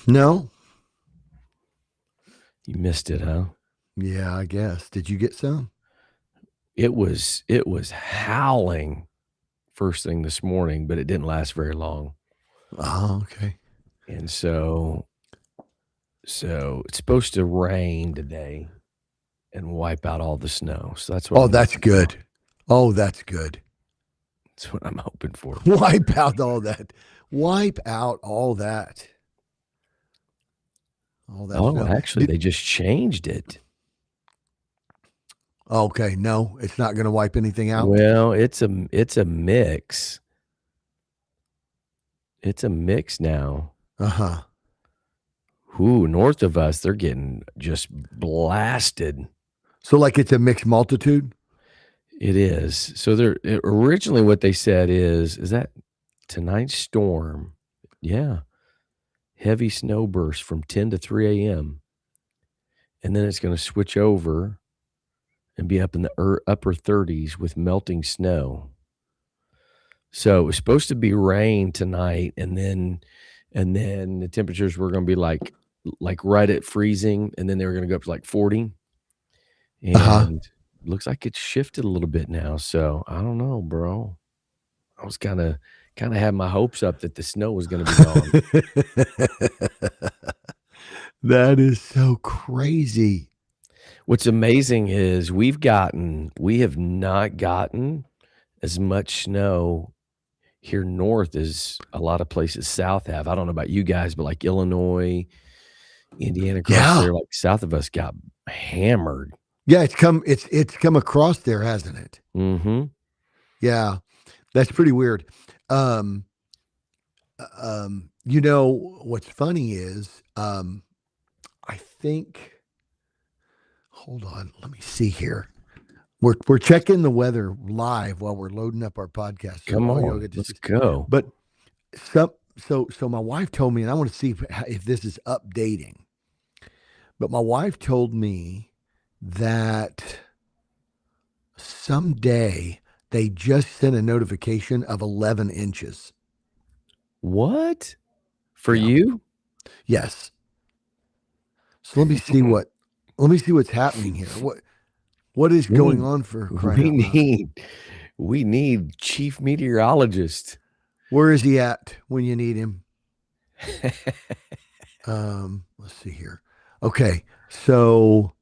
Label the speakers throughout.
Speaker 1: No.
Speaker 2: You missed it, huh?
Speaker 1: Yeah, I guess. Did you get some?
Speaker 2: It was howling first thing this morning, but it didn't last very long.
Speaker 1: Oh, okay.
Speaker 2: And so it's supposed to rain today and wipe out all the snow. So that's what
Speaker 1: Oh,
Speaker 2: I'm
Speaker 1: that's
Speaker 2: hoping for.
Speaker 1: good. Oh, that's good.
Speaker 2: That's what I'm hoping for.
Speaker 1: Wipe out all that. Wipe out all that. All that
Speaker 2: Oh,
Speaker 1: snow.
Speaker 2: actually, they just changed it.
Speaker 1: Okay, no, it's not going to wipe anything out.
Speaker 2: Well, it's a mix. It's a mix now.
Speaker 1: Uh-huh.
Speaker 2: Ooh, north of us, they're getting just blasted.
Speaker 1: So like it's a mixed multitude?
Speaker 2: It is. So they're originally what they said is that tonight's storm, yeah, heavy snow burst from 10 to 3 a.m. And then it's going to switch over and be up in the upper 30s with melting snow. So it was supposed to be rain tonight, and then the temperatures were going to be like right at freezing, and then they were going to go up to like 40. And looks like it's shifted a little bit now. So I don't know, bro. I was kind of had my hopes up that the snow was going to be gone.
Speaker 1: That is so crazy.
Speaker 2: What's amazing is we have not gotten as much snow here north as a lot of places south have. I don't know about you guys, but like Illinois, Indiana, across there, like south of us got hammered.
Speaker 1: Yeah, it's come across there, hasn't it?
Speaker 2: Mm-hmm.
Speaker 1: Yeah. That's pretty weird. You know, what's funny is I think hold on, let me see here. We're checking the weather live while we're loading up our podcast.
Speaker 2: So come on, let's go.
Speaker 1: But so my wife told me, and I want to see if this is updating. But my wife told me that someday they just sent a notification of 11 inches.
Speaker 2: What? For you?
Speaker 1: Yes. So let me see what's happening here. What is going on for crying out loud?
Speaker 2: We need chief meteorologist.
Speaker 1: Where is he at when you need him? Let's see here. Okay, so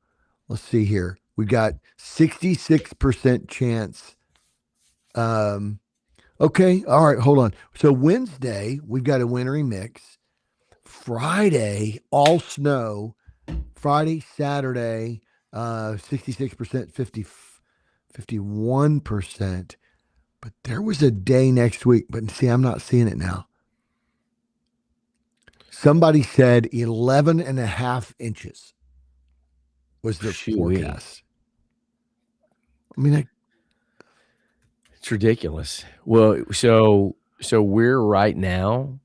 Speaker 1: let's see here. We got 66% chance. Okay, all right, hold on. So Wednesday, we've got a wintry mix. Friday, all snow. Friday, Saturday, 66%, 51%. But there was a day next week, but see, I'm not seeing it now. Somebody said 11 and a half inches was the forecast. I mean,
Speaker 2: it's ridiculous. Well, so we're right now.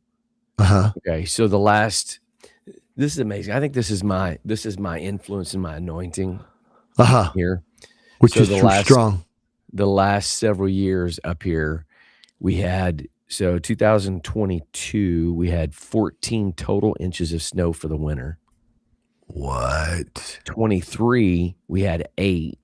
Speaker 2: Okay, so this is amazing. I think this is my influence and my anointing here,
Speaker 1: which is strong.
Speaker 2: The last several years up here, we had 2022, we had 14 total inches of snow for the winter.
Speaker 1: What?
Speaker 2: 23, we had 8.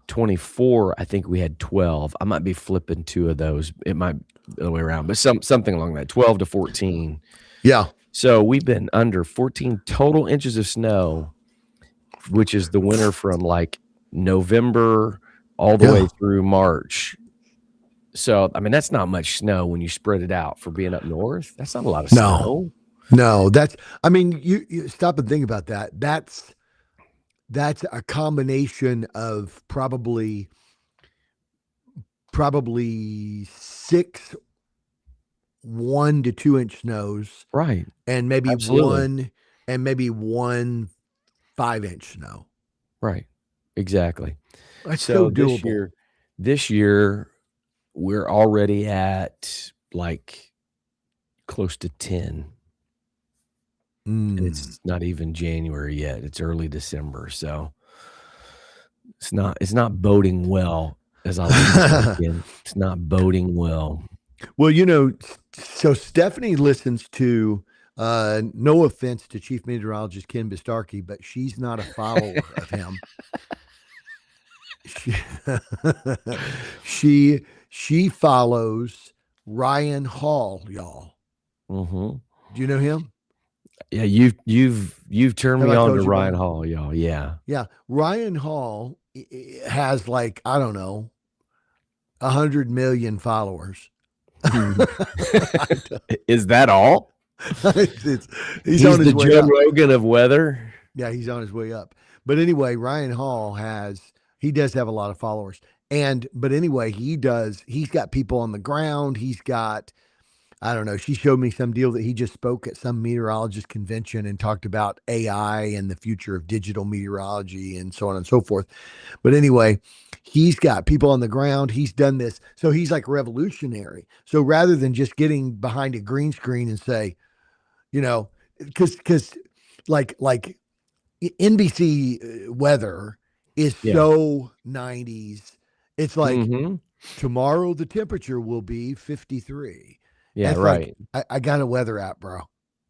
Speaker 2: 24, I think we had 12. I might be flipping 2 of those. It might be the other way around, but something along that, 12 to 14.
Speaker 1: Yeah.
Speaker 2: So we've been under 14 total inches of snow, which is the winter from like November all the way through March. So, I mean, that's not much snow when you spread it out for being up north. That's not a lot of snow.
Speaker 1: No, I mean, you stop and think about that. That's a combination of probably 6 1 to 2 inch snows,
Speaker 2: right?
Speaker 1: And maybe
Speaker 2: Absolutely.
Speaker 1: one 5-inch snow,
Speaker 2: right? Exactly.
Speaker 1: That's so doable.
Speaker 2: This year, we're already at like close to 10. And it's not even January yet. It's early December, so it's not boding well. As I like again, it's not boding well.
Speaker 1: Well, you know, so Stephanie listens to No offense to Chief Meteorologist Ken Bistarkey, but she's not a follower of him. She, she she follows Ryan Hall, y'all.
Speaker 2: Mm-hmm.
Speaker 1: Do you know him?
Speaker 2: Yeah, you've turned
Speaker 1: Have
Speaker 2: me
Speaker 1: I
Speaker 2: on to
Speaker 1: told you about
Speaker 2: Ryan
Speaker 1: him?
Speaker 2: Hall, y'all. Yeah.
Speaker 1: Yeah, Ryan Hall has like I don't know 100 million followers.
Speaker 2: Is that all?
Speaker 1: It's- he's
Speaker 2: He's
Speaker 1: on
Speaker 2: the
Speaker 1: his way
Speaker 2: Joe
Speaker 1: up.
Speaker 2: Rogan of weather.
Speaker 1: Yeah, he's on his way up. But anyway, Ryan Hall he does have a lot of followers. But anyway, he's got people on the ground. He's got, I don't know, she showed me some deal that he just spoke at some meteorologist convention and talked about AI and the future of digital meteorology and so on and so forth. But anyway, he's got people on the ground. He's done this. So he's like revolutionary. So rather than just getting behind a green screen and say, you know, because like NBC weather is
Speaker 2: Yeah.
Speaker 1: so 90s. It's like
Speaker 2: Mm-hmm.
Speaker 1: tomorrow the temperature will be 53.
Speaker 2: Yeah,
Speaker 1: It's like
Speaker 2: right.
Speaker 1: I got a weather app, bro.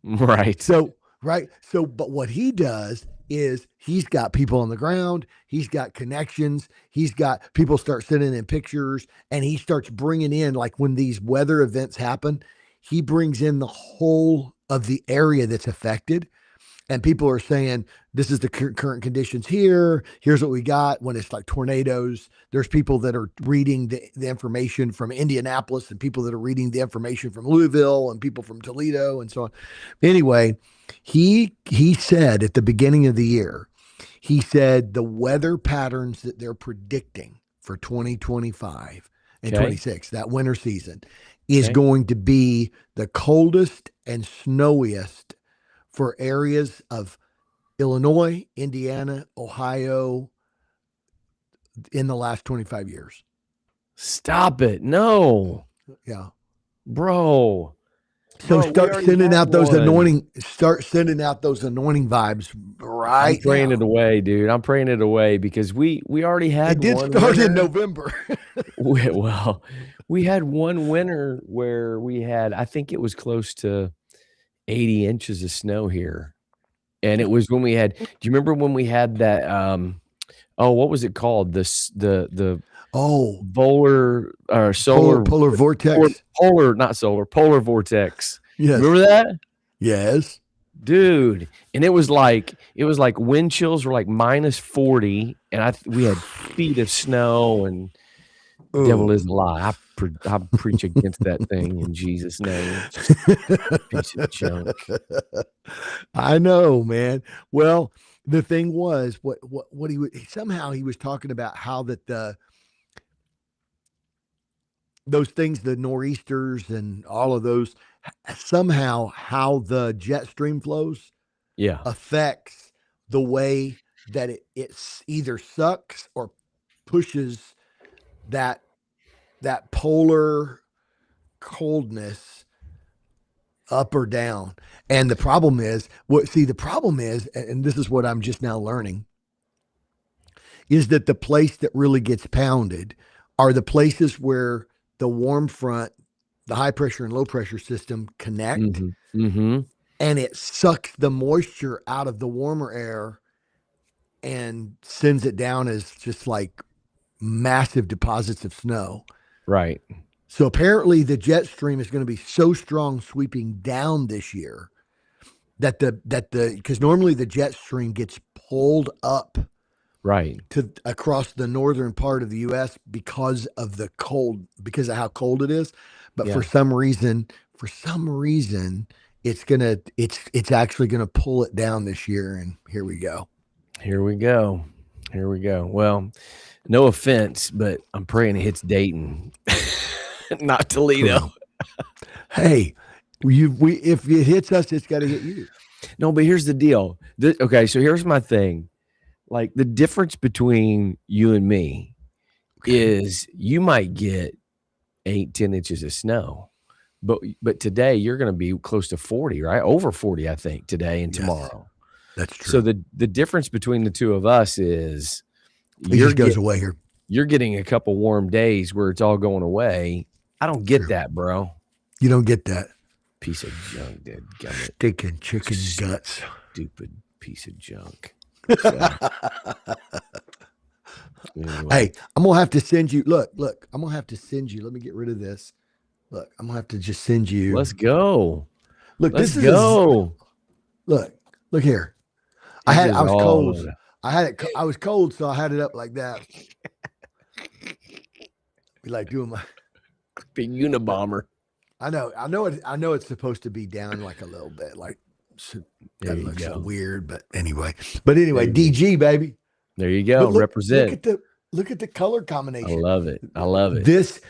Speaker 2: Right.
Speaker 1: So right. So but what he does is he's got people on the ground, he's got connections, he's got people start sending in pictures, and he starts bringing in like when these weather events happen, he brings in the whole of the area that's affected, and people are saying this is the current conditions here, here's what we got. When it's like tornadoes, there's people that are reading the information from Indianapolis and people that are reading the information from Louisville and people from Toledo and so on. Anyway, he said at the beginning of the year, he said the weather patterns that they're predicting for 2025 and
Speaker 2: Okay.
Speaker 1: 26, that winter season, is
Speaker 2: Okay.
Speaker 1: going to be the coldest and snowiest for areas of Illinois, Indiana, Ohio in the last 25 years.
Speaker 2: Stop it. No.
Speaker 1: Yeah.
Speaker 2: Bro.
Speaker 1: So
Speaker 2: Bro, we already had one.
Speaker 1: start sending out those anointing vibes
Speaker 2: I'm
Speaker 1: right
Speaker 2: praying it
Speaker 1: now.
Speaker 2: away, dude. I'm praying it away because we already
Speaker 1: It
Speaker 2: had
Speaker 1: did
Speaker 2: one
Speaker 1: start in
Speaker 2: winter.
Speaker 1: November.
Speaker 2: Well, we had one winter where we had, I think it was close to 80 inches of snow here. And it was when we had, do you remember when we had that oh, what was it called? The
Speaker 1: Oh,
Speaker 2: polar or solar
Speaker 1: polar vortex.
Speaker 2: not solar, polar vortex. You
Speaker 1: Yes.
Speaker 2: remember that?
Speaker 1: Yes.
Speaker 2: Dude, and it was like wind chills were like -40 and we had feet of snow and devil
Speaker 1: Oh.
Speaker 2: is a lie. I preach against that thing in Jesus' name. Just piece of junk.
Speaker 1: I know, man. Well, the thing was, what somehow he was talking about how that those things, the nor'easters and all of those, somehow how the jet stream flows
Speaker 2: Yeah,
Speaker 1: affects the way that it's either sucks or pushes that polar coldness up or down. And the problem is, the problem is, and this is what I'm just now learning, is that the place that really gets pounded are the places where the warm front, the high pressure and low pressure system connect,
Speaker 2: mhm, mhm,
Speaker 1: and it sucks the moisture out of the warmer air and sends it down as just like massive deposits of snow.
Speaker 2: right,
Speaker 1: So apparently the jet stream is going to be so strong sweeping down this year that because normally the jet stream gets pulled up
Speaker 2: right,
Speaker 1: to across the northern part of the US because of the cold, because of how cold it is. But
Speaker 2: yeah,
Speaker 1: for some reason, it's actually gonna pull it down this year. And here we go.
Speaker 2: here we go, here we go. Well, no offense, but I'm praying it hits Dayton, not Toledo.
Speaker 1: Cool. Hey, we if it hits us, it's got to hit you.
Speaker 2: No, but here's the deal. Okay, so here's my thing. Like, the difference between you and me
Speaker 1: Okay.
Speaker 2: is you might get 8, 10 inches of snow, but today you're gonna be close to 40, right? Over 40, I think, today and
Speaker 1: Yes,
Speaker 2: tomorrow.
Speaker 1: that's
Speaker 2: So
Speaker 1: true.
Speaker 2: the difference between the 2 of us is
Speaker 1: It
Speaker 2: you're
Speaker 1: just goes
Speaker 2: get
Speaker 1: away here.
Speaker 2: you're getting a couple warm days where it's all going away. I don't
Speaker 1: It's
Speaker 2: get
Speaker 1: true.
Speaker 2: that, bro.
Speaker 1: You don't get that.
Speaker 2: Piece of junk, dadgummit.
Speaker 1: Stinking chicken guts.
Speaker 2: Stupid piece of junk. So, anyway.
Speaker 1: Hey, I'm gonna have to send you. Look. I'm gonna have to send you. Let me get rid of this. Look, I'm gonna have to just send you.
Speaker 2: Let's go.
Speaker 1: Look,
Speaker 2: Let's
Speaker 1: this is
Speaker 2: go.
Speaker 1: look here.
Speaker 2: It
Speaker 1: I
Speaker 2: is
Speaker 1: was
Speaker 2: all
Speaker 1: cold.
Speaker 2: over.
Speaker 1: I was cold, so I had it up like that. Be like doing my
Speaker 2: Big Unabomber.
Speaker 1: I know it's supposed to be down like a little bit, like
Speaker 2: There
Speaker 1: that
Speaker 2: you
Speaker 1: looks
Speaker 2: go.
Speaker 1: so weird, but anyway. But anyway,
Speaker 2: There you go.
Speaker 1: DG baby.
Speaker 2: There you go. Represent.
Speaker 1: Look at the color
Speaker 2: I
Speaker 1: combination.
Speaker 2: love it. I love it.
Speaker 1: This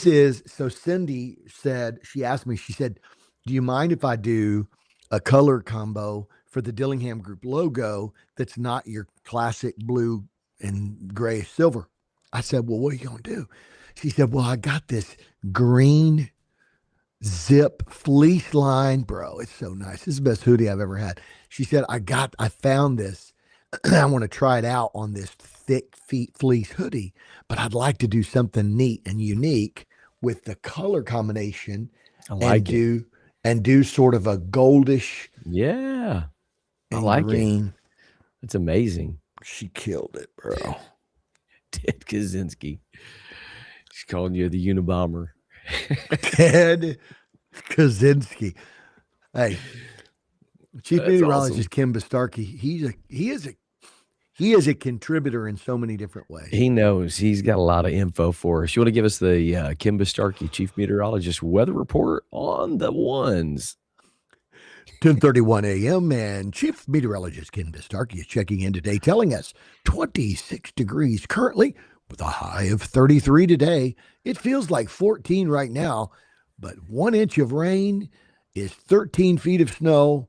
Speaker 1: is so Cindy said, she asked me, she said, do you mind if I do a color combo for the Dillingham Group logo that's not your classic blue and gray silver? I said, well, what are you going to do? She said, well, I got this green zip fleece line, bro. It's so nice. This is the best hoodie I've ever had. She said, I found this. I want to try it out on this thick fleece hoodie, but I'd like to do something neat and unique with the color combination.
Speaker 2: I like it.
Speaker 1: And do sort of a goldish.
Speaker 2: Yeah. I
Speaker 1: and
Speaker 2: like
Speaker 1: green.
Speaker 2: it. It's amazing.
Speaker 1: She killed it, bro.
Speaker 2: Ted Kaczynski. She's calling you the Unabomber.
Speaker 1: Ted Kaczynski. Hey, Chief Meteorologist
Speaker 2: awesome.
Speaker 1: Kim Bastarkey. He is a contributor in so many different ways.
Speaker 2: He knows. He's got a lot of info for us. You want to give us the Kim Bastarkey, Chief Meteorologist, weather report on the ones?
Speaker 1: 10:31 a.m. and Chief Meteorologist Ken Bastarkey is checking in today, telling us 26 degrees currently with a high of 33 today. It feels like 14 right now, but 1 inch of rain is 13 feet of snow.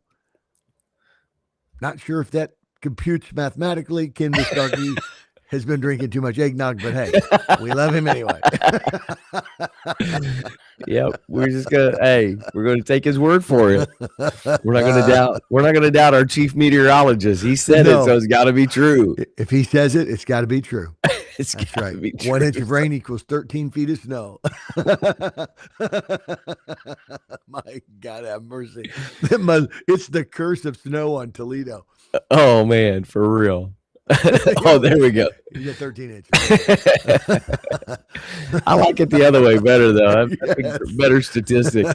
Speaker 1: Not sure if that computes mathematically. Ken Bastarkey has been drinking too much eggnog, but hey, we love him anyway.
Speaker 2: Yep, we're going to take his word for it. We're not going to doubt our chief meteorologist. He said it, so it's got to be true.
Speaker 1: If he says it, it's got to be true.
Speaker 2: That's
Speaker 1: right.
Speaker 2: Be true.
Speaker 1: 1 inch of rain equals 13 feet of snow. My God, have mercy. It's the curse of snow on Toledo.
Speaker 2: Oh man, for real. Oh, there we go.
Speaker 1: You get 13 inches.
Speaker 2: I like it the other way better, though. Yes. Better statistic.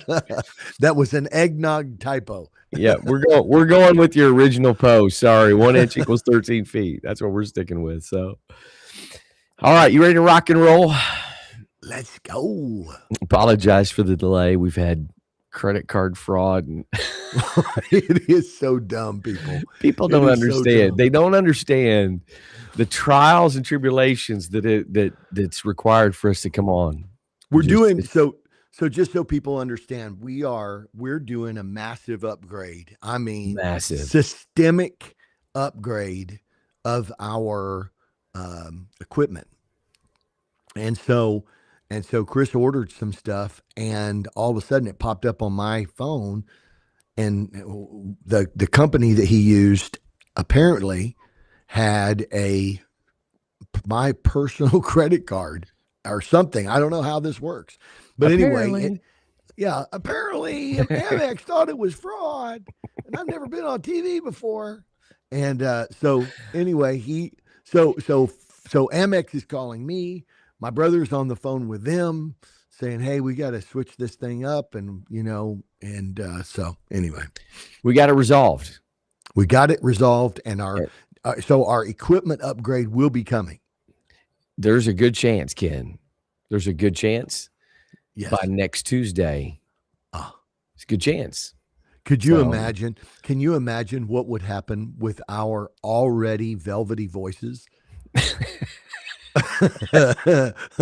Speaker 1: That was an eggnog typo.
Speaker 2: Yeah, we're going with your original post. Sorry, 1 inch equals 13 feet. That's what we're sticking with. So, all right, you ready to rock and roll?
Speaker 1: Let's go.
Speaker 2: Apologize for the delay. We've had credit card fraud and
Speaker 1: it is so dumb. People
Speaker 2: don't understand. They don't understand the trials and tribulations that's required for us to come on.
Speaker 1: We're doing so just so people understand, we're doing a massive upgrade. I mean,
Speaker 2: massive
Speaker 1: systemic upgrade of our equipment. And so Kris ordered some stuff, and all of a sudden it popped up on my phone, and the company that he used apparently had my personal credit card or something. I don't know how this works, but apparently, apparently Amex thought it was fraud, and I've never been on TV before. And so anyway, so Amex is calling me. My brother's on the phone with them saying, hey, we got to switch this thing up. And, so anyway,
Speaker 2: we got it resolved.
Speaker 1: And our equipment upgrade will be coming.
Speaker 2: There's a good chance, Ken. There's a good chance by next Tuesday. It's a good chance.
Speaker 1: Could you imagine? Can you imagine what would happen with our already velvety voices?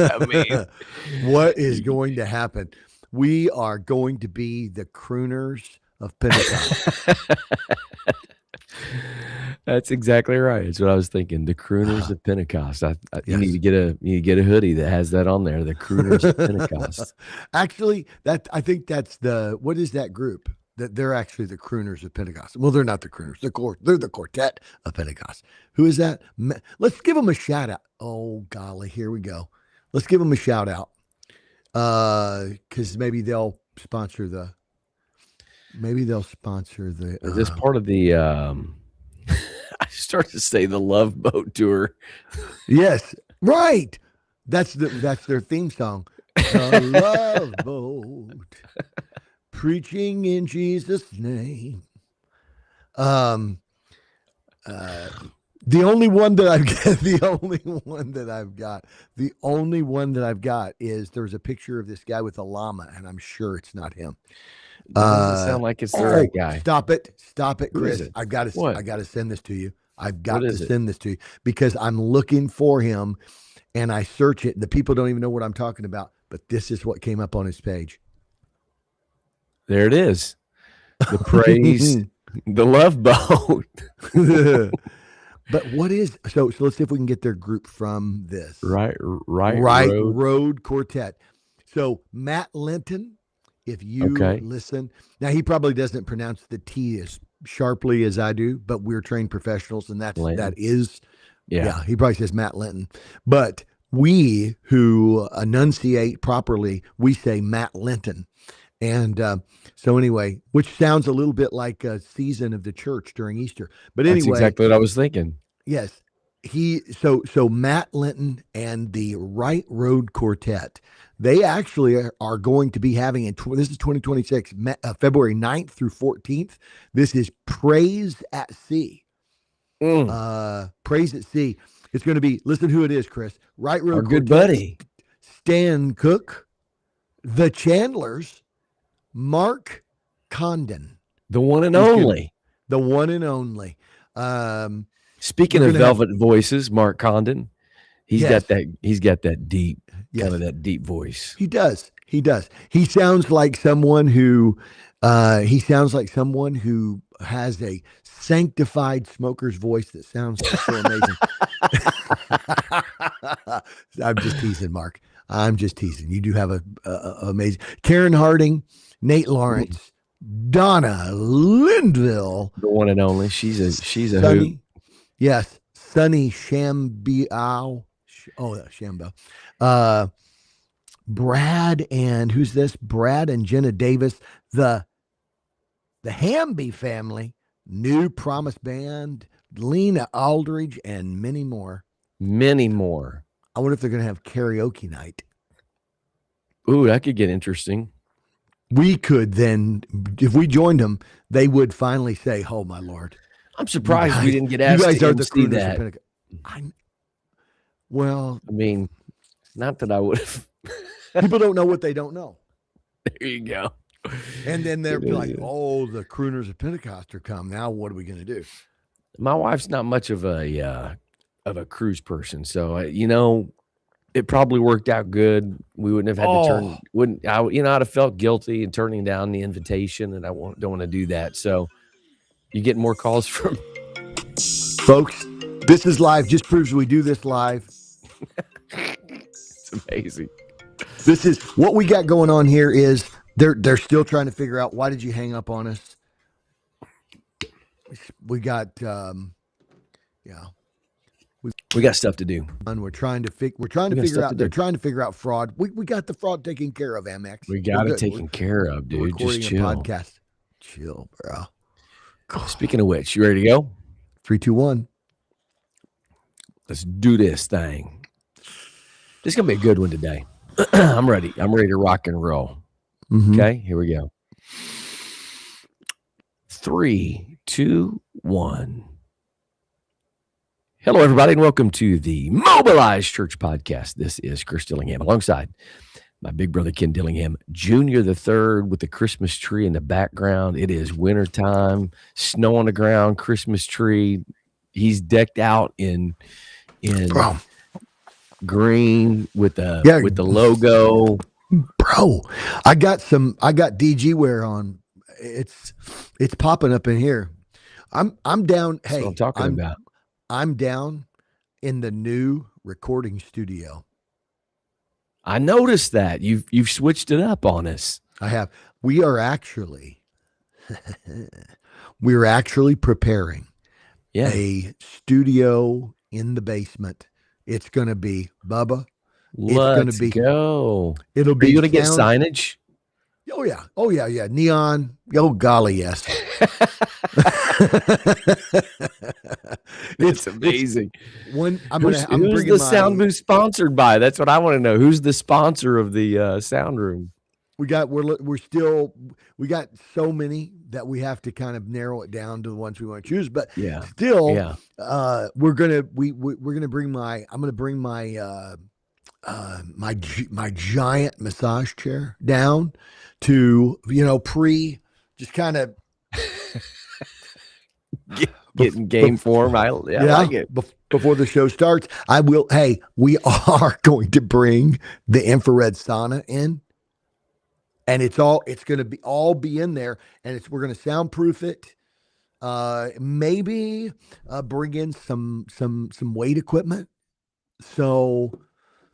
Speaker 2: I mean,
Speaker 1: what is going to happen? We are going to be the crooners of Pentecost.
Speaker 2: That's exactly right. That's what I was thinking. The crooners of Pentecost. You need to get a hoodie that has that on there. The crooners of Pentecost.
Speaker 1: Actually, I think that's what is that group? That they're actually the crooners of Pentecost. Well, they're not the crooners. They're the quartet of Pentecost. Who is that? Let's give them a shout out. Oh, golly, here we go. Let's give them a shout out. Because maybe they'll sponsor Maybe they'll sponsor the.
Speaker 2: Is this part of the? I started to say the Love Boat tour.
Speaker 1: Yes, right. That's their theme song. The Love Boat, preaching in Jesus' name. Um, the only one that I've got, the only one that I've got is there's a picture of this guy with a llama, and I'm sure it's not him.
Speaker 2: That doesn't sound like it's the right guy.
Speaker 1: Stop it,
Speaker 2: Who is
Speaker 1: Chris.
Speaker 2: it?
Speaker 1: I got
Speaker 2: What?
Speaker 1: to send this to you. I've
Speaker 2: What
Speaker 1: got to
Speaker 2: is it?
Speaker 1: send this to you because I'm looking for him, and I search it. The people don't even know what I'm talking about, but this is what came up on his page.
Speaker 2: There it is. The praise, the Love Boat.
Speaker 1: But what is so let's see if we can get their group from this.
Speaker 2: Right
Speaker 1: Road. Road Quartet. So Matt Linton, if you listen, now he probably doesn't pronounce the T as sharply as I do, but we're trained professionals, and that is he probably says Matt Linton. But we who enunciate properly, we say Matt Linton. And so anyway, which sounds a little bit like a season of the church during Easter. But anyway,
Speaker 2: that's exactly what I was thinking.
Speaker 1: Yes. So Matt Linton and the Right Road Quartet, they actually are going to be having this is 2026, February 9th through 14th. This is Praise at Sea. Praise at Sea. It's going to be, listen who it is, Chris. Right Road
Speaker 2: Our
Speaker 1: Quartet,
Speaker 2: good buddy.
Speaker 1: Stan Cook, the Chandlers, Mark Condon.
Speaker 2: The one and only.
Speaker 1: The one and only.
Speaker 2: Speaking of velvet voices, Mark Condon, he's got that deep, kind of that deep voice.
Speaker 1: He does. He sounds like someone who has a sanctified smoker's voice that sounds so amazing. I'm just teasing, Mark. I'm just teasing. You do have a amazing Karen Harding, Nate Lawrence, Donna Linville,
Speaker 2: the one and only. She's a
Speaker 1: Sunny,
Speaker 2: hoot.
Speaker 1: Yes, Sunny Shambiao. Shambo. Brad and who's this? Brad and Jenna Davis, the Hamby family, New Promise Band, Lena Aldridge, and many more.
Speaker 2: Many more.
Speaker 1: I wonder if they're going to have karaoke night.
Speaker 2: Ooh, that could get interesting.
Speaker 1: We could then, if we joined them, they would finally say, "Oh my Lord."
Speaker 2: I'm surprised we didn't get asked
Speaker 1: you guys
Speaker 2: to
Speaker 1: are the
Speaker 2: MC that.
Speaker 1: I
Speaker 2: mean, not that I would have.
Speaker 1: People don't know what they don't know.
Speaker 2: There you go.
Speaker 1: And then they're like, "Oh, the crooners of Pentecost are come. Now what are we going to do?"
Speaker 2: My wife's not much of a cruise person, so it probably worked out good. We wouldn't have had to turn. I'd have felt guilty in turning down the invitation, and I don't want to do that. So you get more calls from
Speaker 1: folks. This is live. Just proves we do this live.
Speaker 2: It's amazing.
Speaker 1: This is what we got going on here. Is they're still trying to figure out why did you hang up on us? We got
Speaker 2: we got stuff to do.
Speaker 1: And we're trying to figure out. They're trying to figure out fraud. We got the fraud taken care of, Amex.
Speaker 2: We got it taken care of, dude. Just chill.
Speaker 1: A podcast. Chill, bro.
Speaker 2: Speaking of which, you ready to go?
Speaker 1: 3, 2, 1.
Speaker 2: Let's do this thing. This is gonna be a good one today. I'm ready. I'm ready to rock and roll.
Speaker 1: Mm-hmm.
Speaker 2: Okay, here we go. 3, 2, 1. Hello, everybody, and welcome to the Mobilized Church Podcast. This is Chris Dillingham, alongside my big brother Ken Dillingham, Jr. the Third, with the Christmas tree in the background. It is wintertime, snow on the ground, Christmas tree. He's decked out in green with the logo.
Speaker 1: Bro, I got DG wear on. It's popping up in here. I'm down.
Speaker 2: That's
Speaker 1: hey,
Speaker 2: what I'm talking about.
Speaker 1: I'm down in the new recording studio.
Speaker 2: I noticed that you've switched it up on us.
Speaker 1: I have. We're actually preparing a studio in the basement. It's going to be Bubba.
Speaker 2: Let's go.
Speaker 1: It'll be.
Speaker 2: Are you going to get signage?
Speaker 1: Oh yeah. Oh yeah. Yeah. Neon. Oh golly, yes.
Speaker 2: That's
Speaker 1: It's
Speaker 2: amazing.
Speaker 1: one. I'm
Speaker 2: Who's the
Speaker 1: bringing
Speaker 2: sound
Speaker 1: my.
Speaker 2: booth sponsored by? That's what I want to know. Who's the sponsor of the sound room?
Speaker 1: We're still we got so many that we have to kind of narrow it down to the ones we want to choose. But
Speaker 2: Yeah.
Speaker 1: still,
Speaker 2: Yeah.
Speaker 1: we're gonna bring my. I'm gonna bring my my giant massage chair down to just kind of
Speaker 2: Getting game form. I like it.
Speaker 1: before the show starts. I will. Hey, we are going to bring the infrared sauna in, and it's going to be in there, and we're going to soundproof it. Maybe bring in some weight equipment. So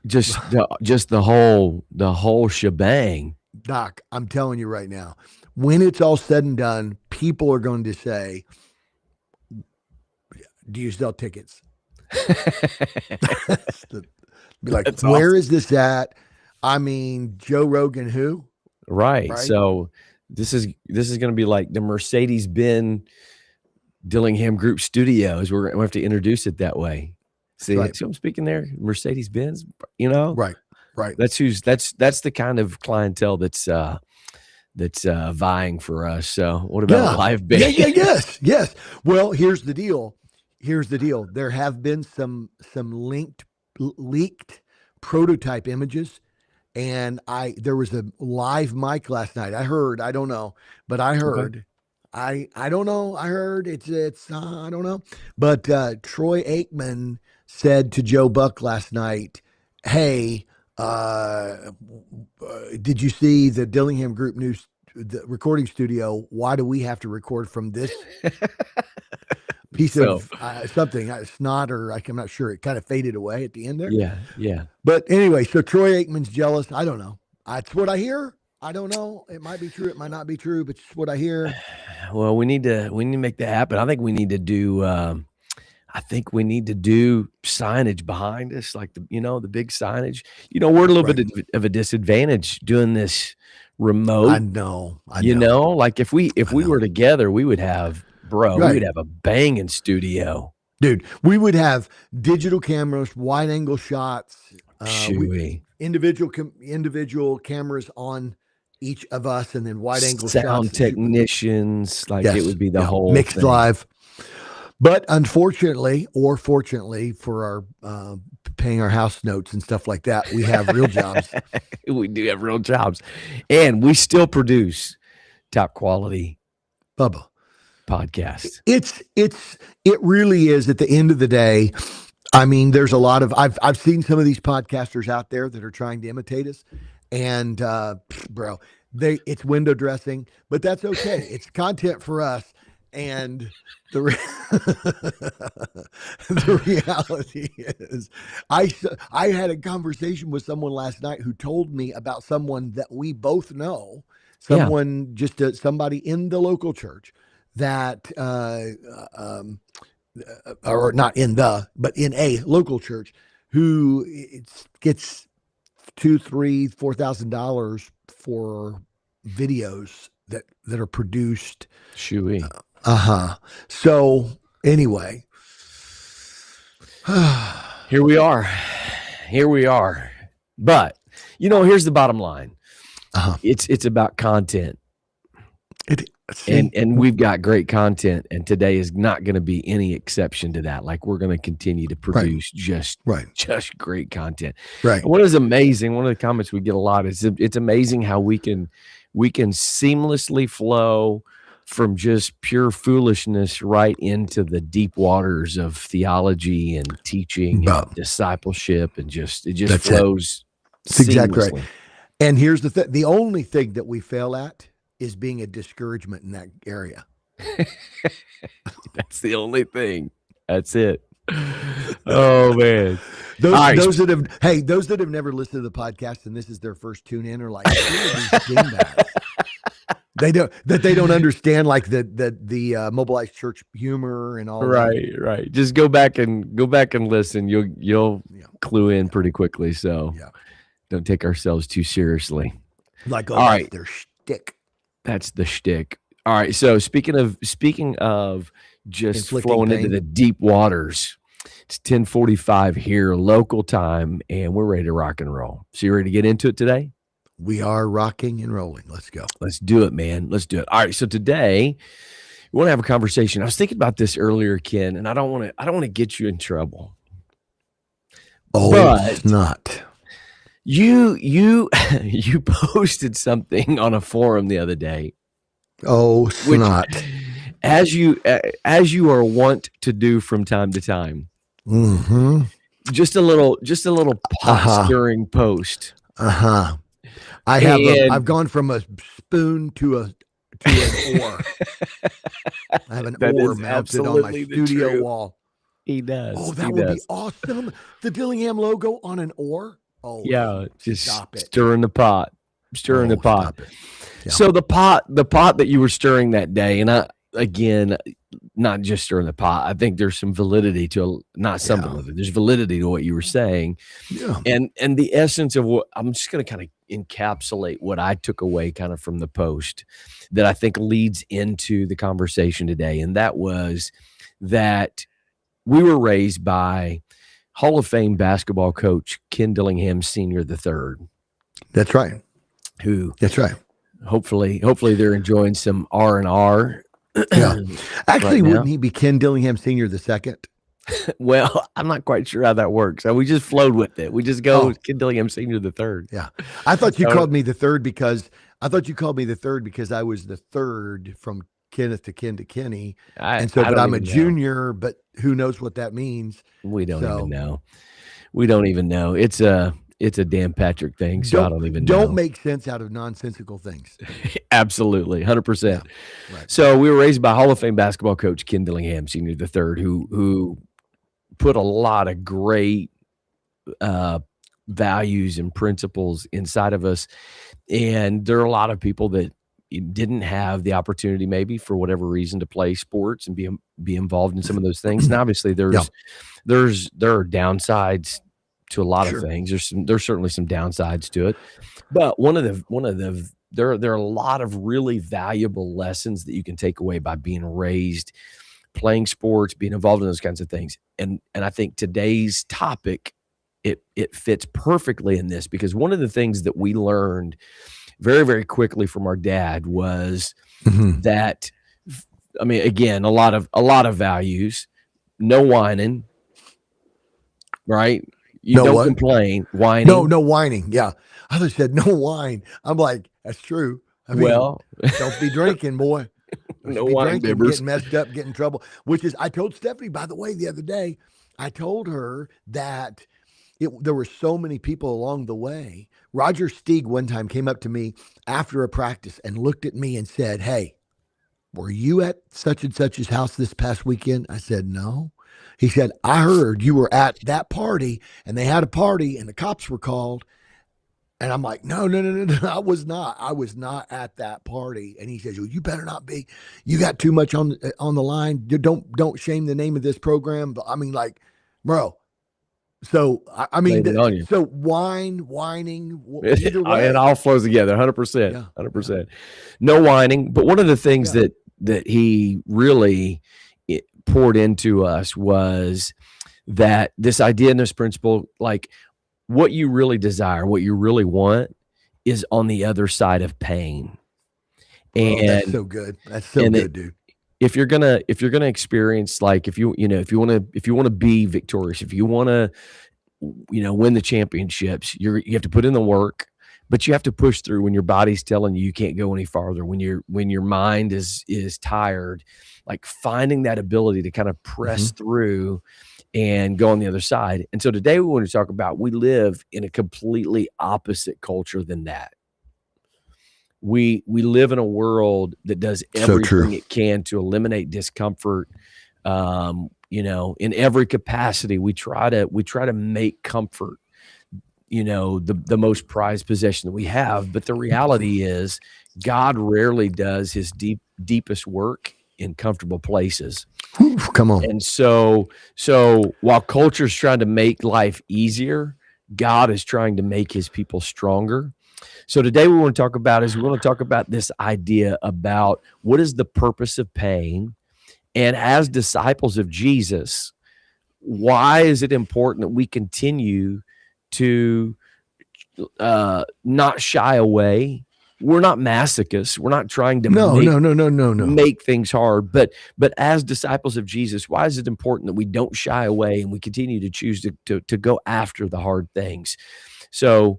Speaker 2: Just the whole shebang.
Speaker 1: Doc, I'm telling you right now, when it's all said and done, people are going to say, "Do you sell tickets?" Be like,
Speaker 2: That's
Speaker 1: "Where
Speaker 2: awesome.
Speaker 1: is this at?" I mean, Joe Rogan, who?
Speaker 2: Right.
Speaker 1: Right?
Speaker 2: So this is going to be like the Mercedes-Benz Dillingham Group Studios. We have to introduce it that way. See,
Speaker 1: Right.
Speaker 2: see what I'm speaking there? Mercedes-Benz, you know?
Speaker 1: Right. Right.
Speaker 2: That's the kind of clientele that's vying for us. So what about a
Speaker 1: Yeah.
Speaker 2: live band?
Speaker 1: Yes. Well, here's the deal. There have been some leaked prototype images, and there was a live mic last night. I don't know, but I
Speaker 2: Okay.
Speaker 1: heard. I don't know. I heard it's I don't know, but Troy Aikman said to Joe Buck last night, "Hey, did you see the Dillingham Group news the recording studio? Why do we have to record from this piece
Speaker 2: So
Speaker 1: of something snot or I'm not sure. It kind of faded away at the end there.
Speaker 2: yeah.
Speaker 1: But anyway, so Troy Aikman's jealous. I don't know. That's what I hear. I don't know. It might be true. It might not be true. But it's what I hear.
Speaker 2: Well, we need to make that happen. I think we need to do. Signage behind us, like the big signage. We're a little
Speaker 1: Right.
Speaker 2: bit of a disadvantage doing this remote.
Speaker 1: I know.
Speaker 2: Like if we were together, we would have
Speaker 1: Right.
Speaker 2: a banging studio.
Speaker 1: Dude, we would have digital cameras, wide angle shots,
Speaker 2: Chewy.
Speaker 1: individual cameras on each of us, and then wide angle
Speaker 2: Sound
Speaker 1: shots.
Speaker 2: technicians, like it would be the whole
Speaker 1: mixed
Speaker 2: thing.
Speaker 1: live. But unfortunately, or fortunately for our paying our house notes and stuff like that, we have real jobs.
Speaker 2: We do have real jobs, and we still produce top quality
Speaker 1: Bubba.
Speaker 2: podcasts.
Speaker 1: It really is at the end of the day. I mean, there's a lot of I've seen some of these podcasters out there that are trying to imitate us, and bro, it's window dressing, but that's okay. It's content for us, and the the reality is, I had a conversation with someone last night who told me about someone that we both know,
Speaker 2: Yeah.
Speaker 1: somebody in the local church that or not but in a local church who gets $2,000, $3,000, $4,000 for videos that are produced.
Speaker 2: Chewy.
Speaker 1: So anyway,
Speaker 2: Here we are. But here's the bottom line. It's about content. And we've got great content, and today is not going to be any exception to that. Like, we're going to continue to produce just great content.
Speaker 1: Right.
Speaker 2: And what is amazing, one of the comments we get a lot is it's amazing how we can seamlessly flow from just pure foolishness right into the deep waters of theology and teaching and discipleship, and it just flows
Speaker 1: That's exactly
Speaker 2: seamlessly.
Speaker 1: right. And here's the only thing that we fail at is being a discouragement in that area.
Speaker 2: That's the only thing. That's it. Oh man.
Speaker 1: Those that have never listened to the podcast and this is their first tune in are like, they don't understand like the Mobilized church humor and all that.
Speaker 2: Right. Just go back and listen. You'll clue in pretty quickly. So don't take ourselves too seriously.
Speaker 1: Like,
Speaker 2: all right.
Speaker 1: They're shtick.
Speaker 2: That's the shtick. All right. So speaking of just
Speaker 1: Inflicting
Speaker 2: flowing into
Speaker 1: pain.
Speaker 2: the deep waters, it's 10:45 here, local time, and we're ready to rock and roll. So you ready to get into it today?
Speaker 1: We are rocking and rolling. Let's go.
Speaker 2: Let's do it, man. Let's do it. All right. So today we want to have a conversation. I was thinking about this earlier, Ken, and I don't want to get you in trouble.
Speaker 1: Oh,
Speaker 2: But
Speaker 1: it's not.
Speaker 2: you you posted something on a forum the other day,
Speaker 1: Oh,
Speaker 2: which,
Speaker 1: snot.
Speaker 2: as you are wont to do from time to time,
Speaker 1: Mm-hmm.
Speaker 2: just a little pot stirring post.
Speaker 1: Uh-huh. I've gone from a spoon to an oar. I have an
Speaker 2: That
Speaker 1: oar
Speaker 2: is
Speaker 1: mounted on my
Speaker 2: absolutely the
Speaker 1: studio
Speaker 2: truth.
Speaker 1: wall.
Speaker 2: He does.
Speaker 1: Oh,
Speaker 2: He
Speaker 1: that would be
Speaker 2: does.
Speaker 1: awesome. The Dillingham logo on an oar. Oh,
Speaker 2: Yeah, just
Speaker 1: stop it.
Speaker 2: stirring the pot. Stirring the pot.
Speaker 1: Stop it. Yeah.
Speaker 2: So the pot that you were stirring that day, and again, not just stirring the pot. I think there's some validity to validity. There's validity to what you were saying.
Speaker 1: Yeah.
Speaker 2: And the essence of what I'm just going to kind of encapsulate what I took away kind of from the post that I think leads into the conversation today. And that was that we were raised by Hall of Fame basketball coach Ken Dillingham Sr. III.
Speaker 1: That's right. That's right.
Speaker 2: Hopefully they're enjoying some R&R.
Speaker 1: Yeah. Actually,
Speaker 2: right
Speaker 1: wouldn't he be Ken Dillingham Sr. II?
Speaker 2: Well, I'm not quite sure how that works. So we just flowed with it. We just go Ken Dillingham Sr. III.
Speaker 1: Yeah. I thought you called me the third because I was the third from Kenneth to Ken to Kenny. But I'm a junior, but who knows what that means?
Speaker 2: We don't even know. We don't even know. It's a Dan Patrick thing, so I don't even know.
Speaker 1: Don't make sense out of nonsensical things.
Speaker 2: Absolutely, 100%.
Speaker 1: Yeah, right.
Speaker 2: So we were raised by Hall of Fame basketball coach Ken Dillingham Sr. III, who put a lot of great values and principles inside of us. And there are a lot of people that didn't have the opportunity, maybe for whatever reason, to play sports and be involved in some of those things. And obviously there are downsides to a lot of things. There's certainly some downsides to it, but there are a lot of really valuable lessons that you can take away by being raised playing sports, being involved in those kinds of things. And I think today's topic, it fits perfectly in this, because one of the things that we learned very, very quickly from our dad was that, I mean, again, a lot of values, no whining, right? You don't complain. Whining.
Speaker 1: No whining. Yeah. Others said no wine. I'm like, that's true. I mean, don't be drinking, boy.
Speaker 2: No wine, bibbers.
Speaker 1: Getting messed up, getting in trouble. I told Stephanie, by the way, the other day, I told her that there were so many people along the way. Roger Steig one time came up to me after a practice and looked at me and said, "Hey, were you at such and such's house this past weekend?" I said, "No." He said, "I heard you were at that party and they had a party and the cops were called." And I'm like, no, I was not. I was not at that party. And he says, "Well, you better not be. You got too much on the line. Don't shame the name of this program." But I mean, like, bro. So I mean, so whining, either way.
Speaker 2: It all flows together, 100%, 100%. No whining. But one of the things that he really poured into us was that this idea and this principle, like, what you really desire, what you really want, is on the other side of pain. And
Speaker 1: that's so good. That's so good, dude.
Speaker 2: If you're gonna experience, like, if you want to be victorious, if you want to, win the championships, you have to put in the work, but you have to push through when your body's telling you can't go any farther, when your mind is tired, like finding that ability to kind of press through and go on the other side. And so today we want to talk about, we live in a completely opposite culture than that. We live in a world that does everything it can to eliminate discomfort. In every capacity, we try to make comfort, the most prized possession that we have. But the reality is, God rarely does his deepest work in comfortable places.
Speaker 1: Come on.
Speaker 2: And so while culture's trying to make life easier, God is trying to make his people stronger. So today we want to talk about is we want to talk about this idea about what is the purpose of pain, and as disciples of Jesus, why is it important that we continue to not shy away? We're not masochists. We're not trying to
Speaker 1: No.
Speaker 2: make things hard, but as disciples of Jesus, why is it important that we don't shy away and we continue to choose to go after the hard things? So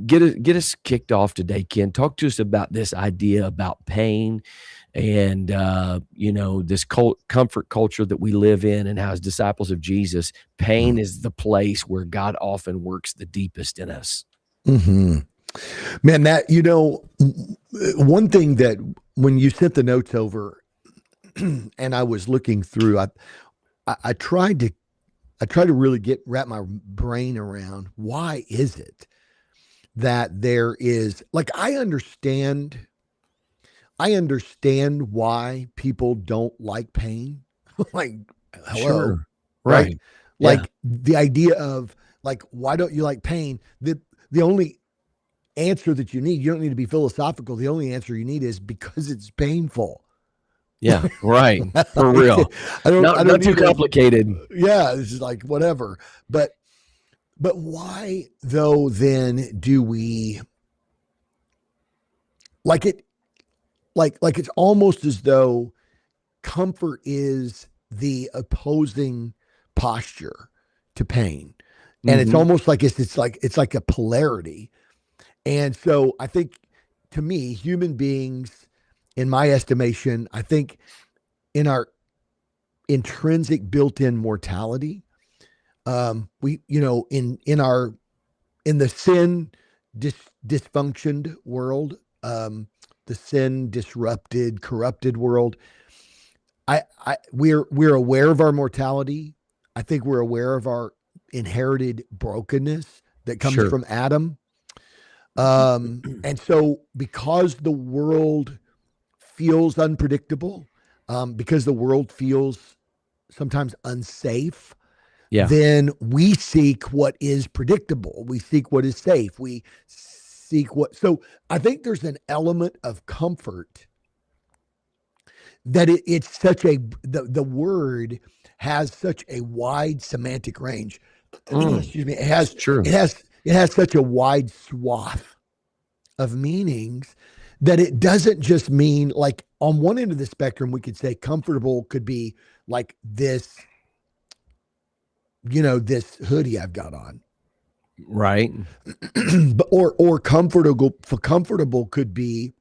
Speaker 2: get us kicked off today, Ken. Talk to us about this idea about pain and this comfort culture that we live in, and how as disciples of Jesus, pain is the place where God often works the deepest in us.
Speaker 1: Mm-hmm. Man, that one thing that when you sent the notes over, and I was looking through, I tried to really wrap my brain around why is it that there is, like, I understand why people don't like pain. Like, hello,
Speaker 2: Sure.
Speaker 1: right?
Speaker 2: Right. Yeah.
Speaker 1: Like the idea of, like, why don't you like pain? The only answer that you don't need to be philosophical. The only answer you need is because it's painful.
Speaker 2: Yeah. Right. For
Speaker 1: Like,
Speaker 2: real.
Speaker 1: I don't
Speaker 2: Not too
Speaker 1: need to,
Speaker 2: complicated.
Speaker 1: yeah, it's just like whatever. But why though then do we like it, like it's almost as though comfort is the opposing posture to pain. And it's
Speaker 2: Mhm.
Speaker 1: almost like it's like a polarity. And so I think, to me, human beings, in my estimation, I think in our intrinsic built-in mortality, we, in the sin dysfunctioned world, the sin disrupted, corrupted world, we're aware of our mortality. I think we're aware of our inherited brokenness that comes
Speaker 2: Sure.
Speaker 1: from Adam. And so, because the world feels unpredictable, because the world feels sometimes unsafe,
Speaker 2: Yeah.
Speaker 1: then we seek what is predictable. We seek what is safe. We seek what. So I think there's an element of comfort that it's such a, the word has such a wide semantic range.
Speaker 2: Mm.
Speaker 1: Excuse me.
Speaker 2: It's true.
Speaker 1: It has such a wide swath of meanings that it doesn't just mean, like, on one end of the spectrum, we could say comfortable could be like this, this hoodie I've got on.
Speaker 2: Right.
Speaker 1: But or comfortable could be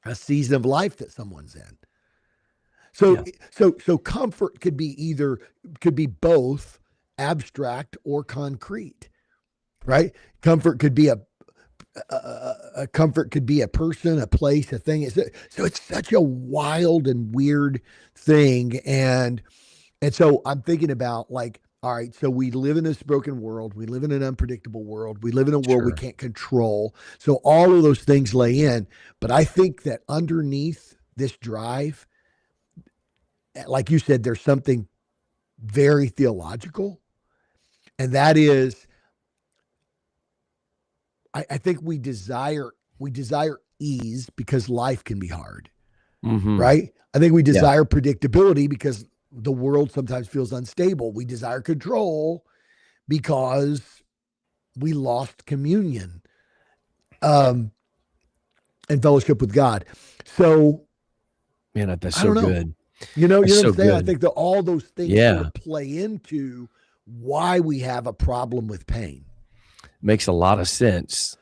Speaker 1: a season of life that someone's in. So
Speaker 2: Yeah.
Speaker 1: so comfort could be both abstract or concrete, right? Comfort could be a comfort could be a person, a place, a thing. So it's such a wild and weird thing. And so I'm thinking about, like, all right, so we live in this broken world. We live in an unpredictable world. We live in a world we
Speaker 2: Sure.
Speaker 1: can't control. So all of those things lay in. But I think that underneath this drive, like you said, there's something very theological. And that is, I think we desire ease because life can be hard,
Speaker 2: Mhm.
Speaker 1: right? I think we
Speaker 2: Yeah.
Speaker 1: desire predictability because the world sometimes feels unstable. We desire control because we lost communion, um, and fellowship with God. So
Speaker 2: Man, that's
Speaker 1: I
Speaker 2: so
Speaker 1: don't know.
Speaker 2: good.
Speaker 1: You
Speaker 2: That's
Speaker 1: know what
Speaker 2: so
Speaker 1: I'm saying? I
Speaker 2: good.
Speaker 1: think that all those things sort
Speaker 2: Yeah.
Speaker 1: of play into why we have a problem with pain.
Speaker 2: Makes a lot of sense.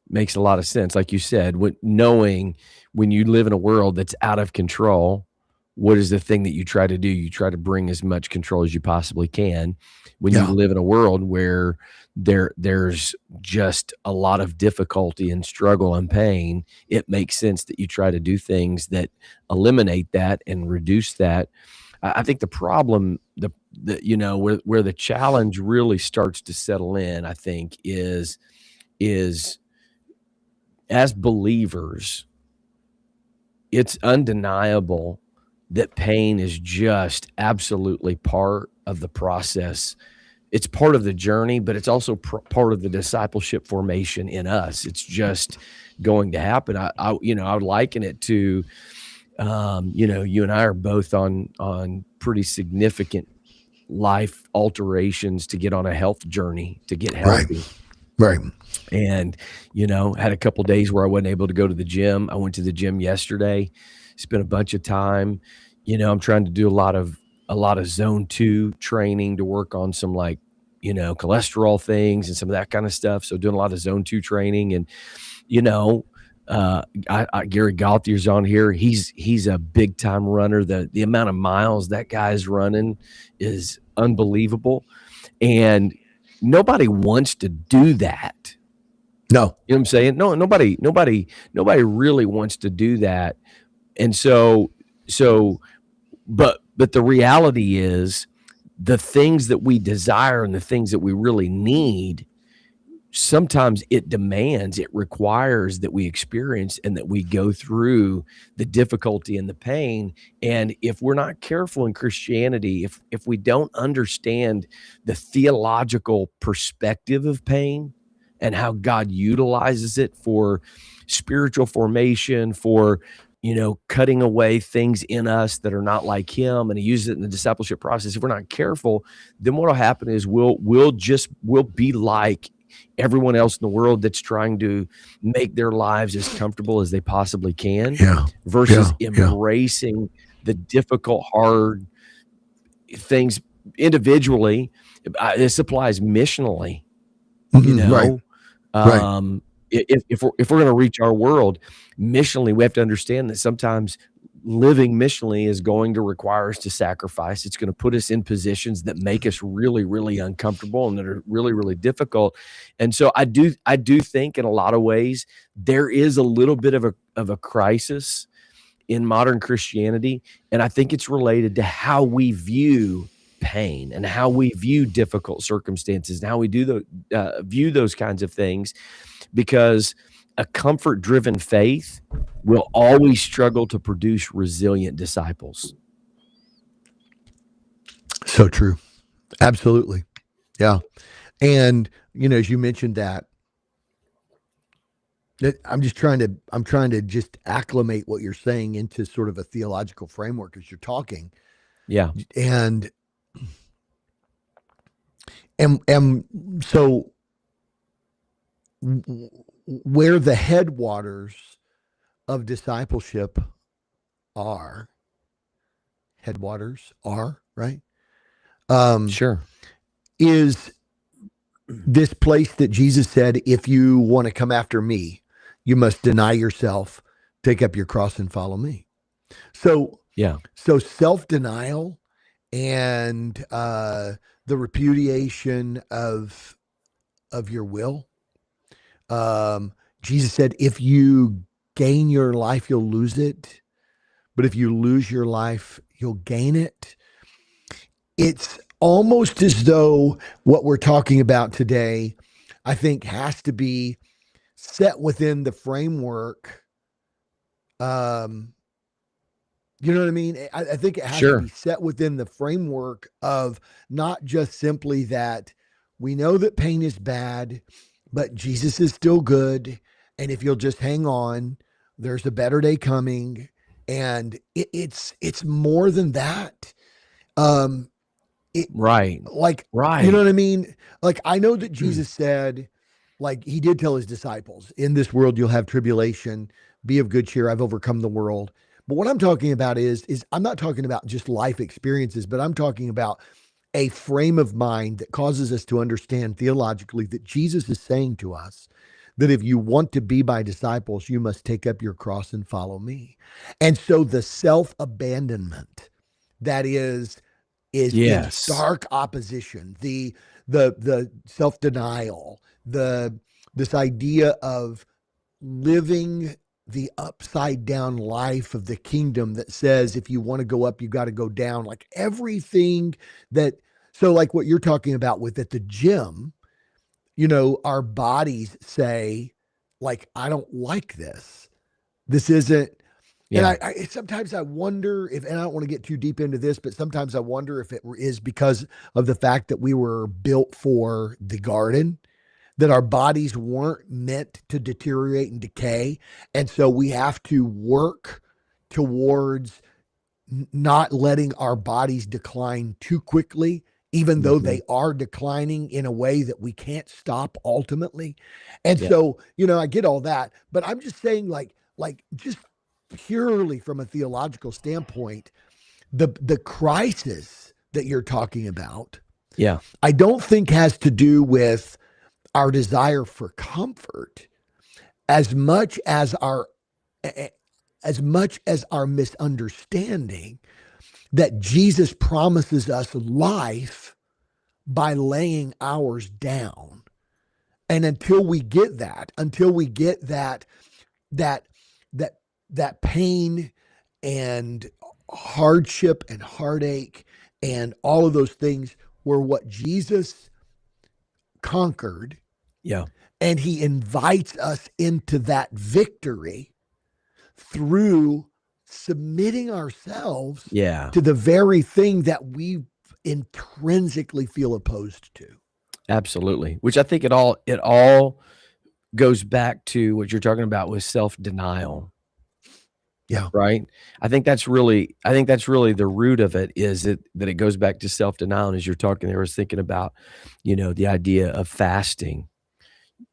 Speaker 2: Makes a lot of sense. Like you said, knowing when you live in a world that's out of control, what is the thing that you try to do? You try to bring as much control as you possibly can. When you
Speaker 1: Yeah.
Speaker 2: live in a world where there's just a lot of difficulty and struggle and pain, it makes sense that you try to do things that eliminate that and reduce that. I think the problem, where the challenge really starts to settle in, I think, is as believers, it's undeniable that pain is just absolutely part of the process it's part of the journey, but it's also part of the discipleship formation in us. It's just going to happen. I would liken it to, you and I are both on pretty significant life alterations to get on a health journey to get
Speaker 1: Right.
Speaker 2: healthy.
Speaker 1: Right.
Speaker 2: And, had a couple days where I wasn't able to go to the gym. I went to the gym yesterday, spent a bunch of time. I'm trying to do a lot of zone 2 training to work on some cholesterol things and some of that kind of stuff. So doing a lot of zone 2 training and, Gary Galthier's on here. He's a big time runner. The amount of miles that guy's running is unbelievable. And nobody wants to do that.
Speaker 1: No.
Speaker 2: You know what I'm saying? No, nobody really wants to do that. And but the reality is the things that we desire and the things that we really need, sometimes it requires that we experience and that we go through the difficulty and the pain. And if we're not careful in Christianity, if we don't understand the theological perspective of pain and how God utilizes it for spiritual formation, for cutting away things in us that are not like him, and he uses it in the discipleship process. If we're not careful, then what'll happen is we'll be like everyone else in the world that's trying to make their lives as comfortable as they possibly can, versus embracing the difficult, hard things individually. This applies missionally,
Speaker 1: Right.
Speaker 2: If we're going to reach our world missionally, we have to understand that sometimes living missionally is going to require us to sacrifice. It's going to put us in positions that make us really, really uncomfortable and that are really, really difficult. And so I do think in a lot of ways there is a little bit of a crisis in modern Christianity, and I think it's related to how we view pain and how we view difficult circumstances and how we view those kinds of things, because a comfort-driven faith will always struggle to produce resilient disciples.
Speaker 1: So true. Absolutely. Yeah. And, as you mentioned that I'm trying to just acclimate what you're saying into sort of a theological framework as you're talking.
Speaker 2: Yeah.
Speaker 1: And so where the headwaters of discipleship are, right?
Speaker 2: Sure.
Speaker 1: Is this place that Jesus said, if you want to come after me, you must deny yourself, take up your cross and follow me. So, so self-denial and the repudiation of your will. Jesus said, if you gain your life, you'll lose it. But if you lose your life, you'll gain it. It's almost as though what we're talking about today, I think, has to be set within the framework. You know what I mean? I think it has to be set within the framework of not just simply that we know that pain is bad, but Jesus is still good. And if you'll just hang on, there's a better day coming. And it's more than that.
Speaker 2: Right.
Speaker 1: You know what I mean? Like, I know that Jesus said, like, he did tell his disciples, in this world, you'll have tribulation, be of good cheer. I've overcome the world. But what I'm talking about is I'm not talking about just life experiences, but I'm talking about a frame of mind that causes us to understand theologically that Jesus is saying to us that if you want to be my disciples, you must take up your cross and follow me. And so the self-abandonment that is in stark opposition, the self-denial, this idea of living the upside down life of the kingdom that says, if you want to go up, you got to go down, like everything so like what you're talking about with at the gym, our bodies say, like, I don't like this. This isn't, And
Speaker 2: Yeah.
Speaker 1: sometimes I wonder if, and I don't want to get too deep into this, but sometimes I wonder if it is because of the fact that we were built for the garden, that our bodies weren't meant to deteriorate and decay. And so we have to work towards not letting our bodies decline too quickly, even though
Speaker 2: Mhm.
Speaker 1: they are declining in a way that we can't stop ultimately. And
Speaker 2: Yeah.
Speaker 1: so, I get all that, but I'm just saying, like just purely from a theological standpoint, the crisis that you're talking about,
Speaker 2: Yeah.
Speaker 1: I don't think has to do with our desire for comfort as much as our misunderstanding that Jesus promises us life by laying ours down. And until we get that that that pain and hardship and heartache and all of those things were what Jesus conquered,
Speaker 2: Yeah.
Speaker 1: and he invites us into that victory through submitting ourselves
Speaker 2: Yeah.
Speaker 1: to the very thing that we intrinsically feel opposed to.
Speaker 2: Absolutely. Which I think it all goes back to what you're talking about with self-denial,
Speaker 1: Yeah.
Speaker 2: right? I think that's really the root of it is that it goes back to self-denial. And as you're talking there, I was thinking about, the idea of fasting,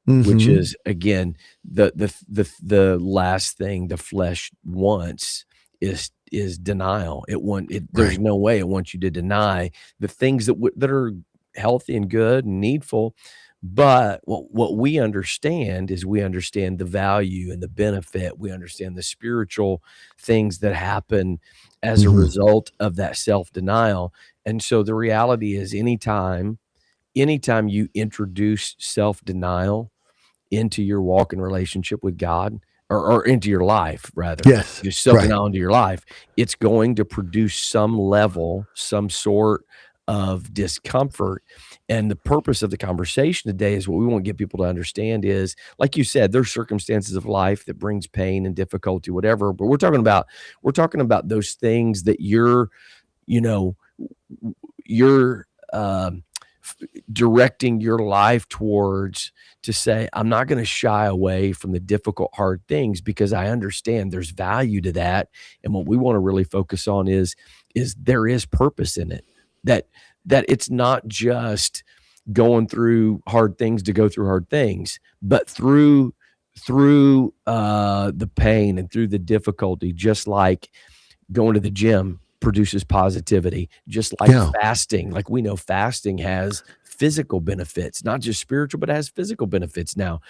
Speaker 2: which
Speaker 1: Mm-hmm.
Speaker 2: is again the last thing the flesh wants is denial. There's
Speaker 1: Right.
Speaker 2: no way it wants you to deny the things that are healthy and good and needful. But what we understand is we understand the value and the benefit. We understand the spiritual things that happen as a
Speaker 1: Mm-hmm.
Speaker 2: result of that self-denial. And so the reality is anytime you introduce self-denial into your walk and relationship with God, or into your life rather,
Speaker 1: Yes.
Speaker 2: you
Speaker 1: Right.
Speaker 2: self-denial into your life, it's going to produce some level, some sort of discomfort. And the purpose of the conversation today is what we want to get people to understand is, like you said, there's circumstances of life that brings pain and difficulty, whatever. But we're talking about those things that you know, you're directing your life towards, to say, I'm not going to shy away from the difficult, hard things because I understand there's value to that. And what we want to really focus on is there is purpose in it. That it's not just going through hard things to go through hard things, but through the pain and through the difficulty, just like going to the gym produces positivity, just like
Speaker 1: Yeah.
Speaker 2: fasting. Like we know fasting has physical benefits, not just spiritual, but has physical benefits now.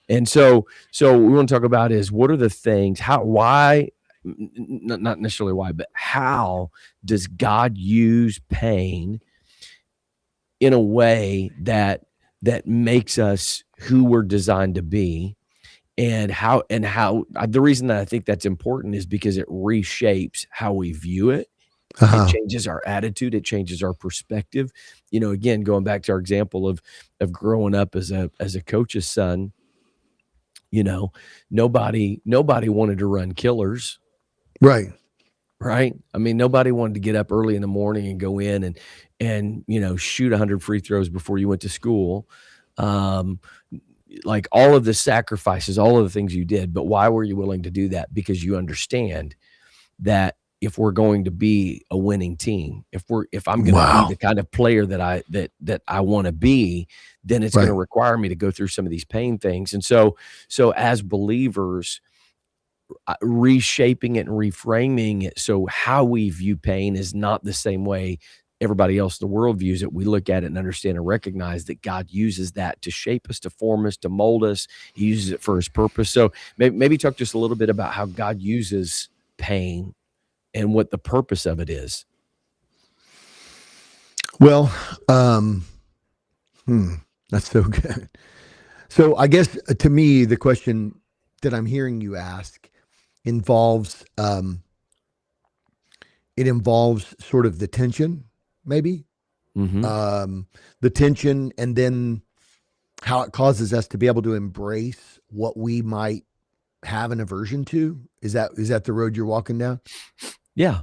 Speaker 2: And so what we want to talk about is what are the things, why, not necessarily why, but how does God use pain in a way that makes us who we're designed to be, and how the reason that I think that's important is because it reshapes how we view it. It
Speaker 1: Uh-huh.
Speaker 2: changes our attitude, it changes our perspective. Again, going back to our example of growing up as a coach's son, you know, nobody wanted to run killers,
Speaker 1: Right.
Speaker 2: right? I mean, nobody wanted to get up early in the morning and go in and shoot 100 free throws before you went to school. Um, like all of the sacrifices, all of the things you did, but why were you willing to do that? Because you understand that if we're going to be a winning team, if I'm going to be
Speaker 1: Wow.
Speaker 2: the kind of player that I want to be, then it's going to
Speaker 1: Right.
Speaker 2: require me to go through some of these pain things. And so as believers, reshaping it and reframing it so how we view pain is not the same way everybody else in the world views it. We look at it and understand and recognize that God uses that to shape us, to form us, to mold us. He uses it for his purpose. So maybe talk just a little bit about how God uses pain and what the purpose of it is.
Speaker 1: Well, um, hmm, that's so good. So I guess to me, the question that I'm hearing you ask involves it involves sort of the tension, maybe
Speaker 2: Mhm.
Speaker 1: um, the tension, and then how it causes us to be able to embrace what we might have an aversion to? Is that the road you're walking down?
Speaker 2: Yeah.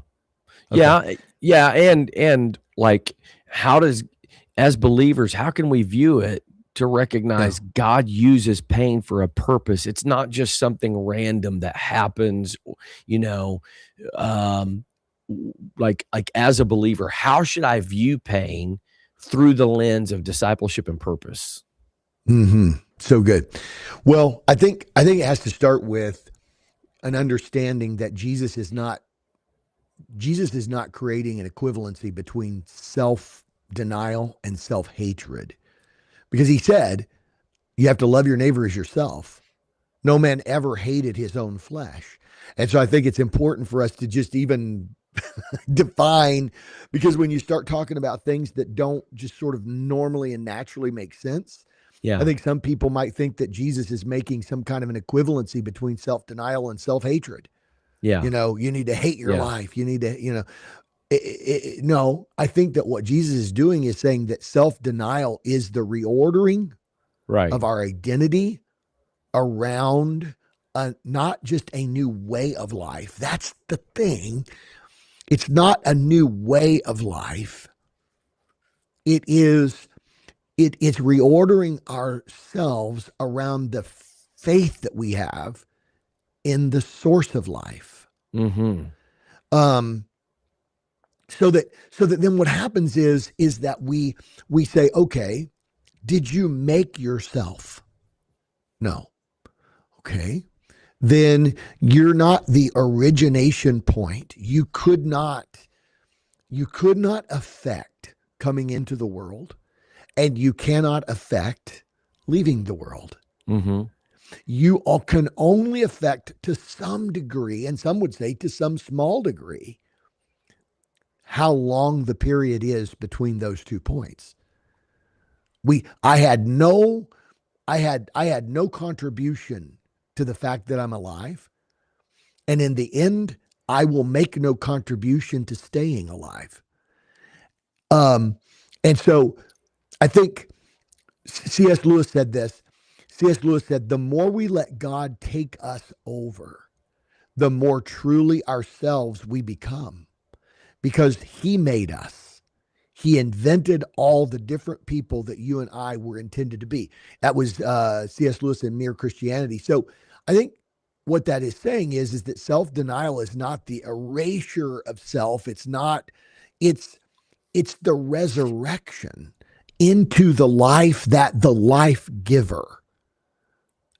Speaker 1: Okay.
Speaker 2: Yeah. And like, how does, as believers, how can we view it to recognize God uses pain for a purpose? It's not just something random that happens, you know, like as a believer, how should I view pain through the lens of discipleship and purpose?
Speaker 1: So good. Well, I think it has to start with an understanding that Jesus is not creating an equivalency between self-denial and self-hatred, because he said you have to love your neighbor as yourself. No man ever hated his own flesh. And so I think it's important for us to just even define, because when you start talking about things that don't just sort of normally and naturally make sense,
Speaker 2: Yeah.
Speaker 1: I think some people might think that Jesus is making some kind of an equivalency between self-denial and self-hatred.
Speaker 2: Yeah.
Speaker 1: You need to hate your
Speaker 2: Yeah.
Speaker 1: life. You need to, no, I think that what Jesus is doing is saying that self-denial is the reordering
Speaker 2: Right.
Speaker 1: of our identity around not just a new way of life. That's the thing. It's not a new way of life. It's reordering ourselves around the faith that we have in the source of life. Um, so that then what happens is that we say, okay, did you make yourself? No. Okay. Then you're not the origination point. You could not affect coming into the world, and you cannot affect leaving the world. You all can only affect to some degree, and some would say to some small degree, how long the period is between those 2 points. I had no contribution to the fact that I'm alive. And in the end, I will make no contribution to staying alive. And so I think C.S. Lewis said this. C.S. Lewis said, the more we let God take us over, the more truly ourselves we become, because he made us. He invented all the different people that you and I were intended to be. That was C.S. Lewis in Mere Christianity. So I think what that is saying is that self-denial is not the erasure of self. It's the resurrection into the life that the life giver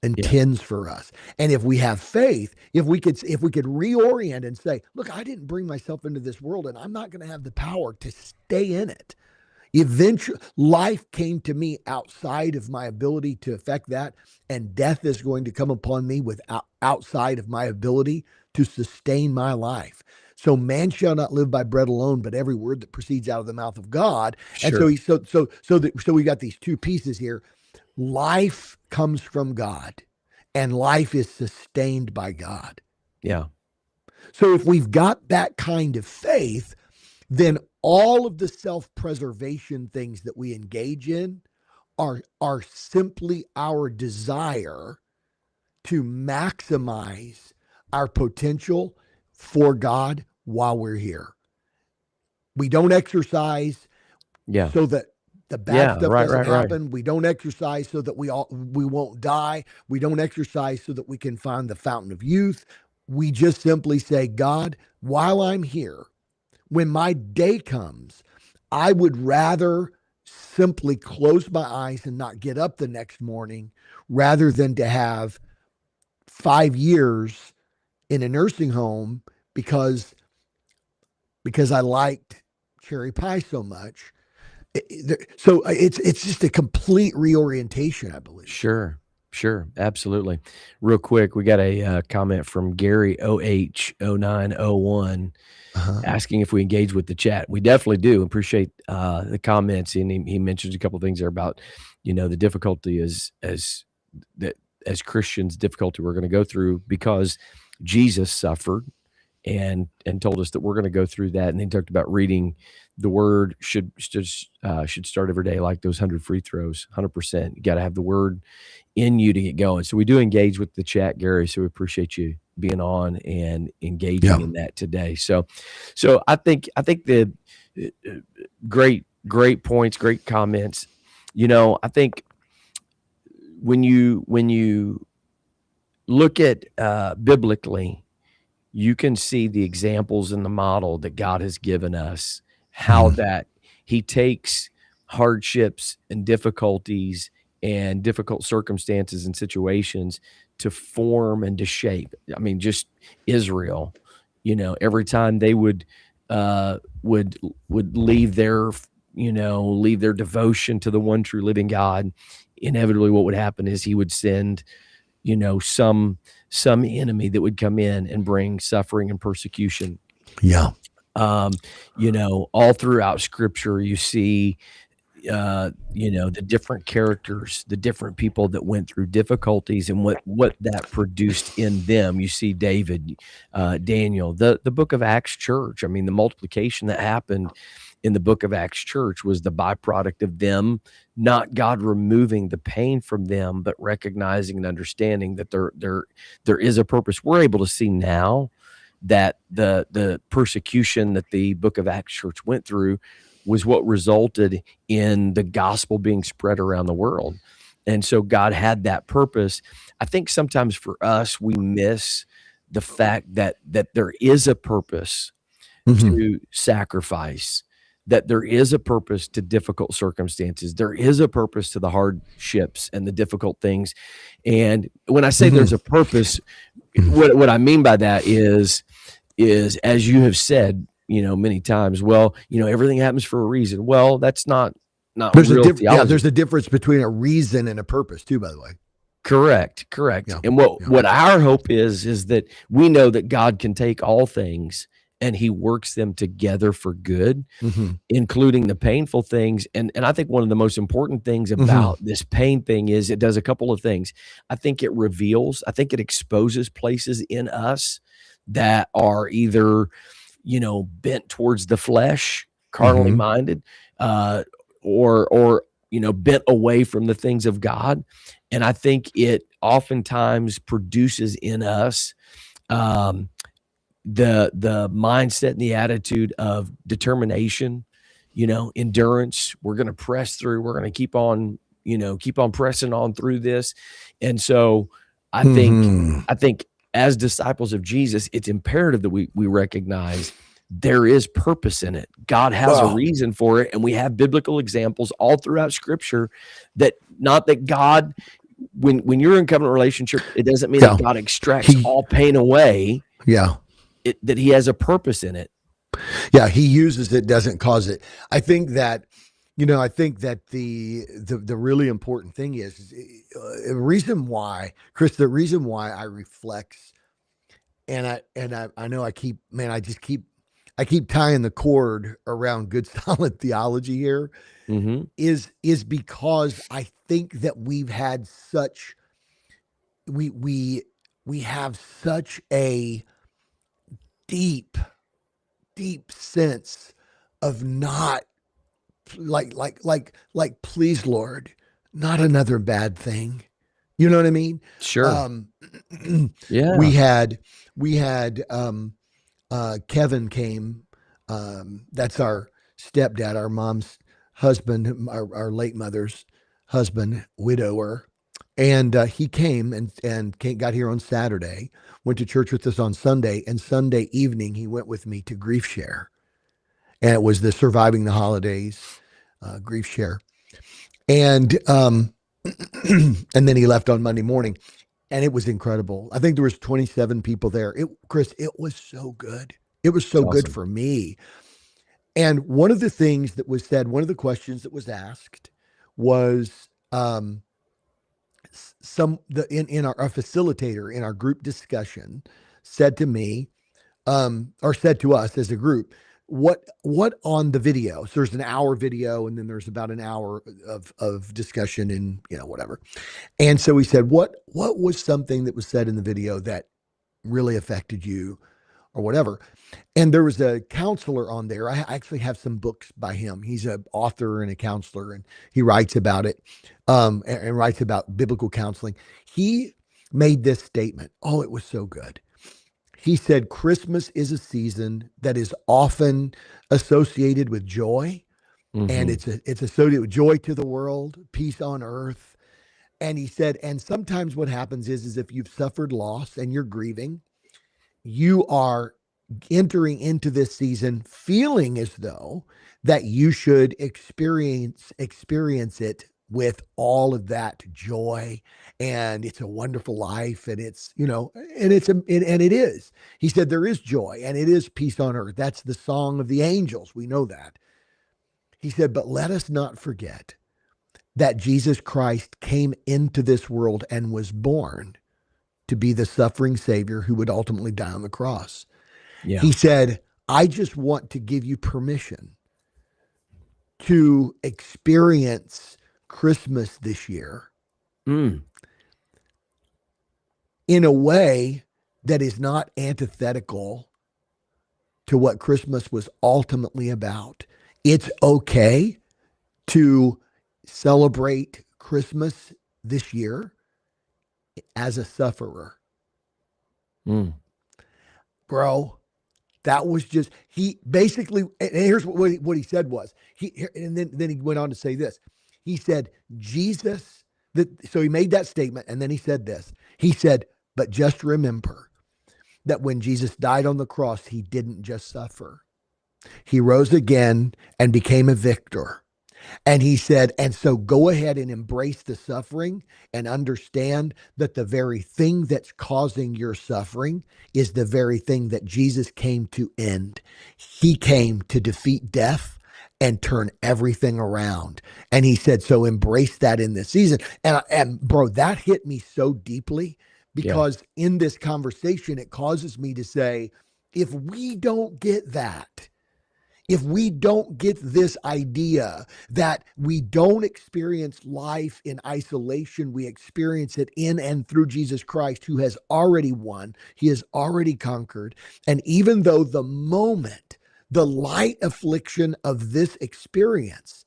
Speaker 1: intends for us. And if we have faith, if we could reorient and say, look, I didn't bring myself into this world, and I'm not going to have the power to stay in it. Eventually, life came to me outside of my ability to affect that, and death is going to come upon me outside of my ability to sustain my life. So man shall not live by bread alone, but every word that proceeds out of the mouth of God.
Speaker 2: Sure.
Speaker 1: And so we got these two pieces here. Life comes from God, and life is sustained by God.
Speaker 2: Yeah.
Speaker 1: So if we've got that kind of faith, then all of the self-preservation things that we engage in are simply our desire to maximize our potential for God while we're here. We don't exercise so that the bad stuff doesn't happen. We don't exercise so that we won't die. We don't exercise so that we can find the fountain of youth. We just simply say, God, while I'm here, when my day comes, I would rather simply close my eyes and not get up the next morning rather than to have 5 years in a nursing home because I liked cherry pie so much. So it's just a complete reorientation, I believe.
Speaker 2: Sure, absolutely. Real quick, we got a comment from Gary OH0901 asking if we engage with the chat. We definitely do. Appreciate the comments, and he mentions a couple of things there about the difficulty as Christians, difficulty we're going to go through because Jesus suffered and told us that we're going to go through that. And they talked about reading the word should start every day, like those 100 free throws, 100%. You got to have the word in you to get going. So we do engage with the chat, Gary. So we appreciate you being on and engaging
Speaker 1: Yeah.
Speaker 2: in that today. So I think the great points, great comments. I think when you look at biblically, you can see the examples in the model that God has given us, how
Speaker 1: Mhm.
Speaker 2: that he takes hardships and difficulties and difficult circumstances and situations to form and to shape. I mean, just Israel, every time they would leave their devotion to the one true living God, inevitably what would happen is he would send some enemy that would come in and bring suffering and persecution.
Speaker 1: Yeah.
Speaker 2: All throughout scripture, you see, the different characters, the different people that went through difficulties and what that produced in them. You see David, Daniel, the book of Acts church. I mean, the multiplication that happened in the book of Acts church was the byproduct of them, not God removing the pain from them, but recognizing and understanding that there is a purpose. We're able to see now that the persecution that the book of Acts church went through was what resulted in the gospel being spread around the world. And so God had that purpose. I think sometimes for us, we miss the fact that there is a purpose
Speaker 1: Mhm.
Speaker 2: to sacrifice, that there is a purpose to difficult circumstances. There is a purpose to the hardships and the difficult things. And when I say there's
Speaker 1: Mhm.
Speaker 2: a purpose,
Speaker 1: Mhm.
Speaker 2: what I mean by that is as you have said, many times, well, everything happens for a reason. Well, that's not
Speaker 1: There's a
Speaker 2: real
Speaker 1: difference. Yeah,
Speaker 2: theology.
Speaker 1: there's a difference between a reason and a purpose too, by the way.
Speaker 2: Correct.
Speaker 1: Yeah.
Speaker 2: And
Speaker 1: Yeah.
Speaker 2: what our hope is that we know that God can take all things and he works them together for good,
Speaker 1: Mhm.
Speaker 2: including the painful things. And I think one of the most important things
Speaker 1: Mhm.
Speaker 2: about this pain thing is it does a couple of things. I think it exposes places in us that are either, bent towards the flesh, carnally
Speaker 1: Mhm.
Speaker 2: minded, or bent away from the things of God. And I think it oftentimes produces in us um, the mindset and the attitude of determination, endurance. We're going to press through. We're going to keep on pressing on through this. And so I think
Speaker 1: Mhm.
Speaker 2: I think as disciples of Jesus, it's imperative that we recognize there is purpose in it. God has a
Speaker 1: Well,
Speaker 2: reason for it, and we have biblical examples all throughout Scripture that not that God, when you're in covenant relationship, it doesn't mean
Speaker 1: yeah.
Speaker 2: that God extracts
Speaker 1: He
Speaker 2: all pain away.
Speaker 1: yeah.
Speaker 2: That He has a purpose in it.
Speaker 1: Yeah, he uses it, doesn't cause it. I think that, I think that the really important thing is the reason why, Chris, the reason why I reflect, and I know I keep tying the cord around good solid theology here
Speaker 2: Mm-hmm.
Speaker 1: is because I think that we we have such a deep deep sense of not please Lord, not another bad thing. You know what I mean?
Speaker 2: Sure.
Speaker 1: Um, we
Speaker 2: Yeah.
Speaker 1: had we had Kevin came. That's our stepdad, our mom's husband, our late mother's husband, widower, and he came got here on Saturday. Went to church with us on Sunday, and Sunday evening he went with me to grief share, and it was the surviving the holidays grief share. And and then he left on Monday morning, and it was incredible. I think there was 27 people there. Chris, it was so good. It was
Speaker 2: It's
Speaker 1: so good
Speaker 2: awesome.
Speaker 1: for me. And one of the things that was said, one of the questions that was asked was in our facilitator in our group discussion said to me, or said to us as a group, what on the video? So there's an hour video, and then there's about an hour of discussion and whatever. And so he said, what was something that was said in the video that really affected you, or whatever. And there was a counselor on there. I actually have some books by him. He's an author and a counselor, and he writes about it, and writes about biblical counseling. He made this statement. Oh, it was so good. He said, Christmas is a season that is often associated with joy, and
Speaker 2: Mm-hmm.
Speaker 1: it's associated with joy to the world, peace on earth. And he said, and sometimes what happens is if you've suffered loss and you're grieving, you are entering into this season feeling as though that you should experience it with all of that joy, and it's a wonderful life, and it's, and and it is. He said there is joy and it is peace on earth. That's the song of the angels, we know that. He said, but let us not forget that Jesus Christ came into this world and was born to be the suffering Savior who would ultimately die on the cross.
Speaker 2: Yeah.
Speaker 1: He said, I just want to give you permission to experience Christmas this year
Speaker 2: Mm.
Speaker 1: in a way that is not antithetical to what Christmas was ultimately about. It's okay to celebrate Christmas this year as a sufferer.
Speaker 2: Mm.
Speaker 1: Bro, that was just, he basically, and here's what he said was, and then he went on to say this. He said, Jesus, so he made that statement, and then he said this. He said, but just remember that when Jesus died on the cross, he didn't just suffer. He rose again and became a victor. And he said, and so go ahead and embrace the suffering and understand that the very thing that's causing your suffering is the very thing that Jesus came to end. He came to defeat death and turn everything around. And he said, so embrace that in this season. And bro, that hit me so deeply, because in this conversation, it causes me to say, if we don't get that, if we don't get this idea that we don't experience life in isolation, we experience it in and through Jesus Christ, who has already won, he has already conquered. And even though the moment, the light affliction of this experience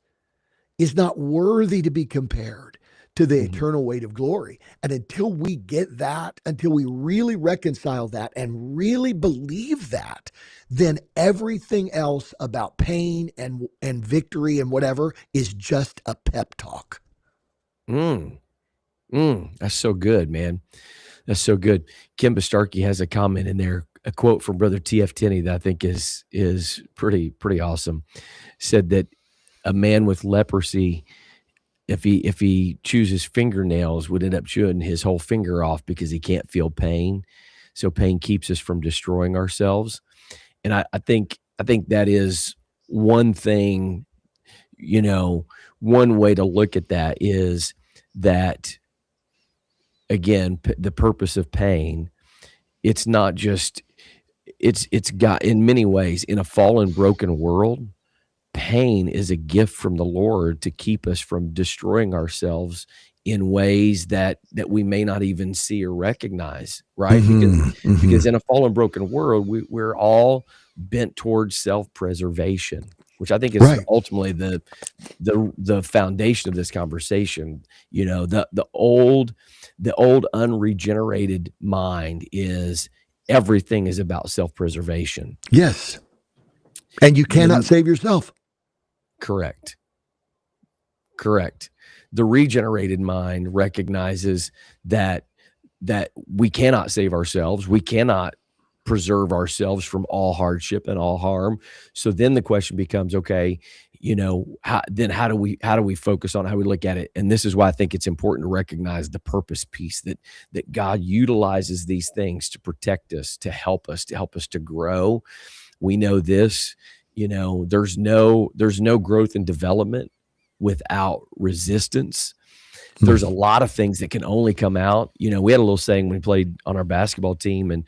Speaker 1: is not worthy to be compared to the eternal weight of glory. And until we get that, until we really reconcile that and really believe that, then everything else about pain and victory and whatever is just a pep talk.
Speaker 2: That's so good, man. That's so good. Kim Bastarkey has a comment in there, a quote from Brother T.F. Tenney that I think is pretty awesome. Said that a man with leprosy, if he chews his fingernails, would end up chewing his whole finger off because he can't feel pain. So pain keeps us from destroying ourselves. And I think that is one thing, one way to look at that is that, again, the purpose of pain, it's not just, it's got, in many ways, in a fallen, broken world, pain is a gift from the Lord to keep us from destroying ourselves in ways that we may not even see or recognize, right? Because in a fallen, broken world, we're all bent towards self-preservation, which I think is
Speaker 1: Right.
Speaker 2: ultimately the foundation of this conversation. The old unregenerated mind is everything is about self-preservation.
Speaker 1: Yes. And you cannot save yourself.
Speaker 2: Correct. The regenerated mind recognizes that we cannot save ourselves. We cannot preserve ourselves from all hardship and all harm. So then the question becomes, okay, how do we focus on how we look at it? And this is why I think it's important to recognize the purpose piece, that God utilizes these things to protect us, to help us to grow. We know this, there's no growth and development without resistance. There's a lot of things that can only come out. We had a little saying when we played on our basketball team, and,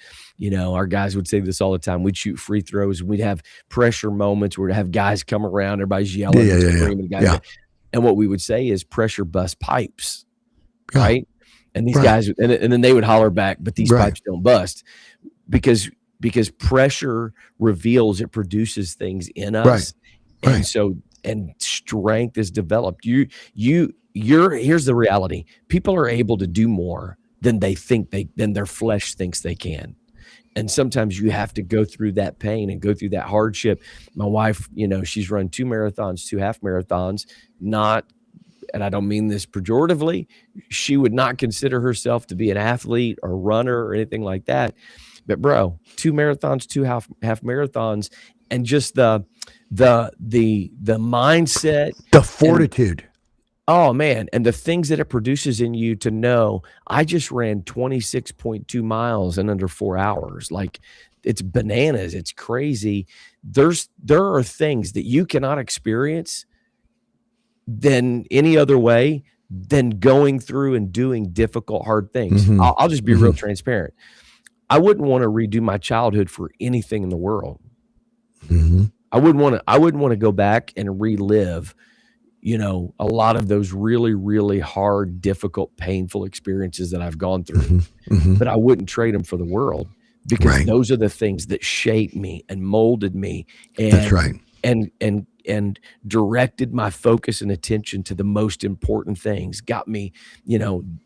Speaker 2: our guys would say this all the time. We'd shoot free throws. We'd have pressure moments where we'd have guys come around, everybody's yelling and screaming. And what we would say is pressure bust pipes, right? And these guys, and then they would holler back, but these pipes don't bust because because pressure reveals, it produces things in
Speaker 1: Right.
Speaker 2: us. And
Speaker 1: Right.
Speaker 2: so, and strength is developed. Here's the reality. People are able to do more than than their flesh thinks they can. And sometimes you have to go through that pain and go through that hardship. My wife, she's run 2 marathons, 2 half marathons, not, and I don't mean this pejoratively, she would not consider herself to be an athlete or runner or anything like that. But bro, 2 marathons, 2 half marathons, and just the mindset
Speaker 1: The
Speaker 2: and
Speaker 1: fortitude.
Speaker 2: oh man, and the things that it produces in you to know, I just ran 26.2 miles in under 4 hours. Like, it's bananas. It's crazy. There are things that you cannot experience than any other way than going through and doing difficult, hard things.
Speaker 1: Mm-hmm.
Speaker 2: I'll just be real transparent. I wouldn't want to redo my childhood for anything in the world.
Speaker 1: Mm-hmm.
Speaker 2: I wouldn't want to go back and relive, a lot of those really, really hard, difficult, painful experiences that I've gone through.
Speaker 1: Mm-hmm. Mm-hmm.
Speaker 2: But I wouldn't trade them for the world, because
Speaker 1: Right.
Speaker 2: those are the things that shaped me and molded me
Speaker 1: That's right.
Speaker 2: and directed my focus and attention to the most important things, got me,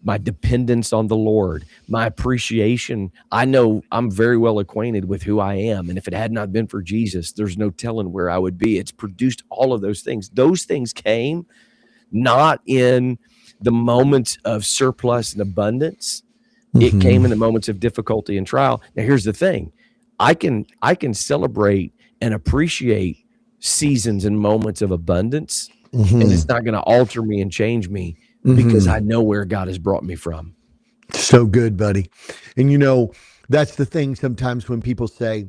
Speaker 2: my dependence on the Lord, my appreciation. I know I'm very well acquainted with who I am. And if it had not been for Jesus, there's no telling where I would be. It's produced all of those things. Those things came not in the moments of surplus and abundance. It came in the moments of difficulty and trial. Now, here's the thing. I can celebrate and appreciate seasons and moments of abundance,
Speaker 1: Mm-hmm.
Speaker 2: and it's not going to alter me and change me, because I know where God has brought me from.
Speaker 1: So good, buddy. And that's the thing sometimes when people say,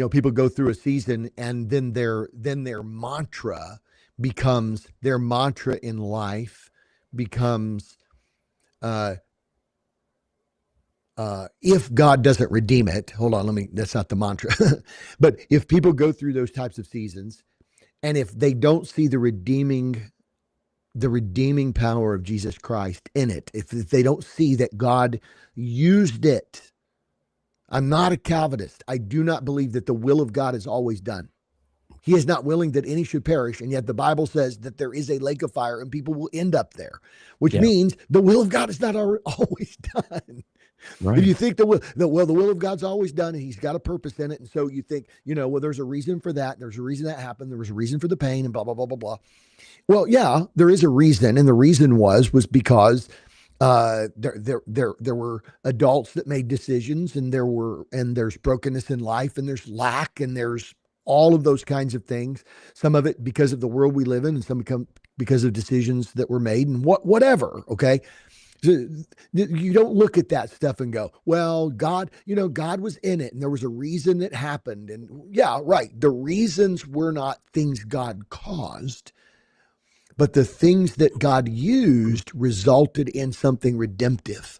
Speaker 1: people go through a season and then their mantra in life becomes, if God doesn't redeem it, hold on, that's not the mantra. But if people go through those types of seasons, and if they don't see the redeeming power of Jesus Christ in it, if they don't see that God used it, I'm not a Calvinist. I do not believe that the will of God is always done. He is not willing that any should perish, and yet the Bible says that there is a lake of fire and people will end up there, which means the will of God is not always done.
Speaker 2: Right.
Speaker 1: If you think the will of God's always done, and He's got a purpose in it, and so you think, there's a reason for that. There's a reason that happened. There was a reason for the pain, and blah blah blah blah blah. Well, yeah, there is a reason, and the reason was because there were adults that made decisions, and there's brokenness in life, and there's lack, and there's all of those kinds of things. Some of it because of the world we live in, and some because of decisions that were made, and whatever. Okay. You don't look at that stuff and go, well, God was in it and there was a reason it happened. And yeah, right. The reasons were not things God caused, but the things that God used resulted in something redemptive.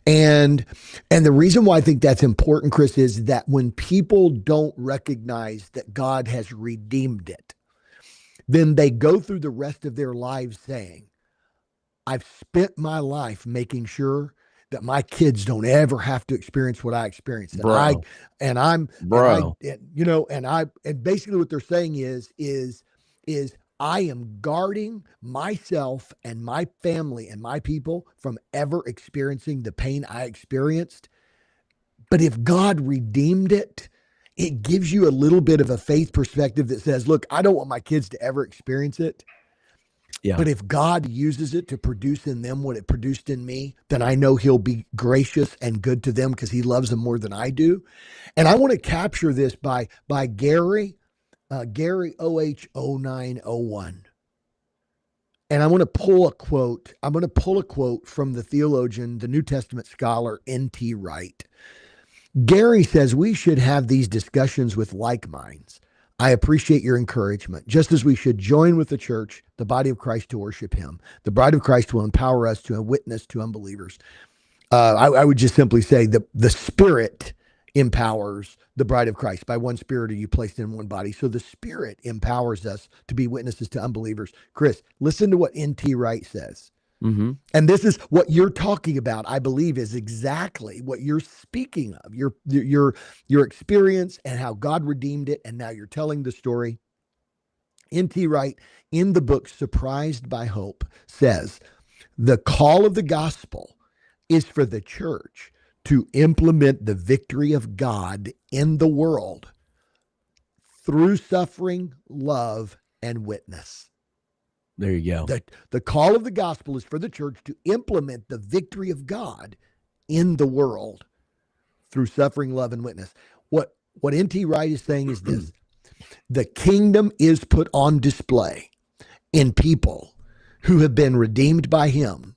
Speaker 1: And the reason why I think that's important, Kris, is that when people don't recognize that God has redeemed it, then they go through the rest of their lives saying, I've spent my life making sure that my kids don't ever have to experience what I experienced. And basically what they're saying is I am guarding myself and my family and my people from ever experiencing the pain I experienced. But if God redeemed it, it gives you a little bit of a faith perspective that says, look, I don't want my kids to ever experience it.
Speaker 2: Yeah.
Speaker 1: But if God uses it to produce in them what it produced in me, then I know He'll be gracious and good to them because He loves them more than I do. And I want to capture this by Gary OH0901. And I want to pull a quote. I'm going to pull a quote from the theologian, the New Testament scholar, N.T. Wright. Gary says we should have these discussions with like minds. I appreciate your encouragement, just as we should join with the church, the body of Christ, to worship Him. The bride of Christ will empower us to witness to unbelievers. I would just simply say the Spirit empowers the bride of Christ. By one Spirit are you placed in one body. So the Spirit empowers us to be witnesses to unbelievers. Kris, listen to what N.T. Wright says.
Speaker 2: Mm-hmm.
Speaker 1: And this is what you're talking about, I believe, is exactly what you're speaking of. Your experience and how God redeemed it, and now you're telling the story. N.T. Wright, in the book Surprised by Hope, says the call of the gospel is for the church to implement the victory of God in the world through suffering, love, and witness.
Speaker 2: There you go.
Speaker 1: The call of the gospel is for the church to implement the victory of God in the world through suffering, love, and witness. What N.T. Wright is saying is this: the kingdom is put on display in people who have been redeemed by him,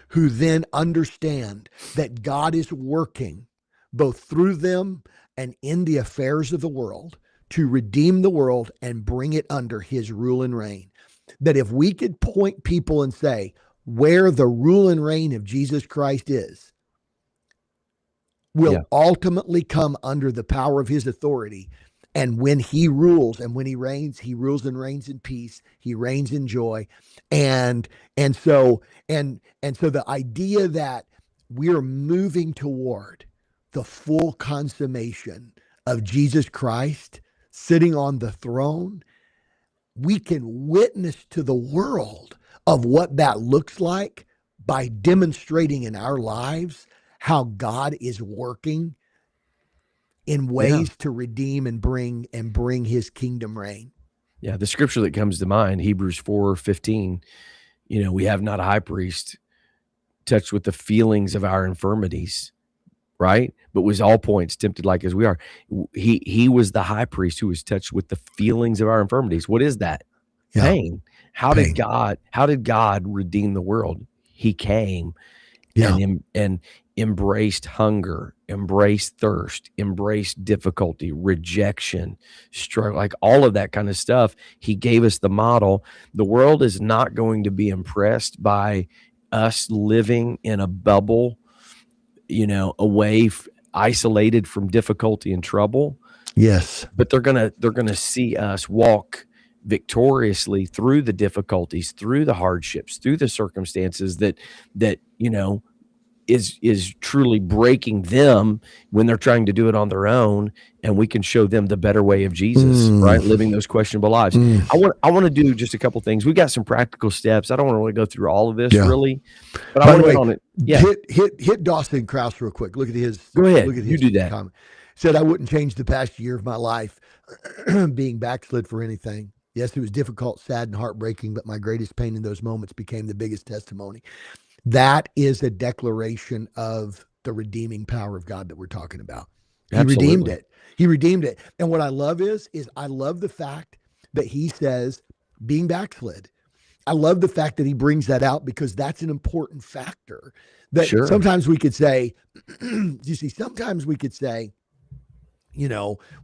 Speaker 1: who then understand that God is working both through them and in the affairs of the world to redeem the world and bring it under his rule and reign. That if we could point people and say where the rule and reign of Jesus Christ is, will ultimately come under the power of his authority. And when he rules and when he rules and reigns in peace. He reigns in joy. And so the idea that we're moving toward the full consummation of Jesus Christ sitting on the throne, we can witness to the world of what that looks like by demonstrating in our lives how God is working in ways to redeem and bring his kingdom reign.
Speaker 2: Yeah. The scripture that comes to mind, Hebrews 4:15, we have not a high priest touched with the feelings of our infirmities, right? But was all points tempted like as we are. He was the high priest who was touched with the feelings of our infirmities. What is that?
Speaker 1: Yeah.
Speaker 2: Pain. How did God redeem the world? He came and embraced hunger, embraced thirst, embraced difficulty, rejection, struggle, like all of that kind of stuff. He gave us the model. The world is not going to be impressed by us living in a bubble, isolated from difficulty and trouble.
Speaker 1: Yes.
Speaker 2: But they're gonna see us walk victoriously through the difficulties, through the hardships, through the circumstances that is truly breaking them when they're trying to do it on their own, and we can show them the better way of Jesus, right? Living those questionable lives. I want to do just a couple things. We got some practical steps. I don't want to really go through all of this really, but I want to hit on it. Yeah.
Speaker 1: Hit Dawson Krause real quick. Look at his.
Speaker 2: Go ahead.
Speaker 1: Look at
Speaker 2: you do that.
Speaker 1: Comment. Said I wouldn't change the past year of my life being backslid for anything. Yes, it was difficult, sad, and heartbreaking, but my greatest pain in those moments became the biggest testimony. That is a declaration of the redeeming power of God that we're talking about. He redeemed it. He redeemed it. And what I love is I love the fact that he says being backslid. I love the fact that he brings that out because that's an important factor. That sometimes we could say, sometimes we could say,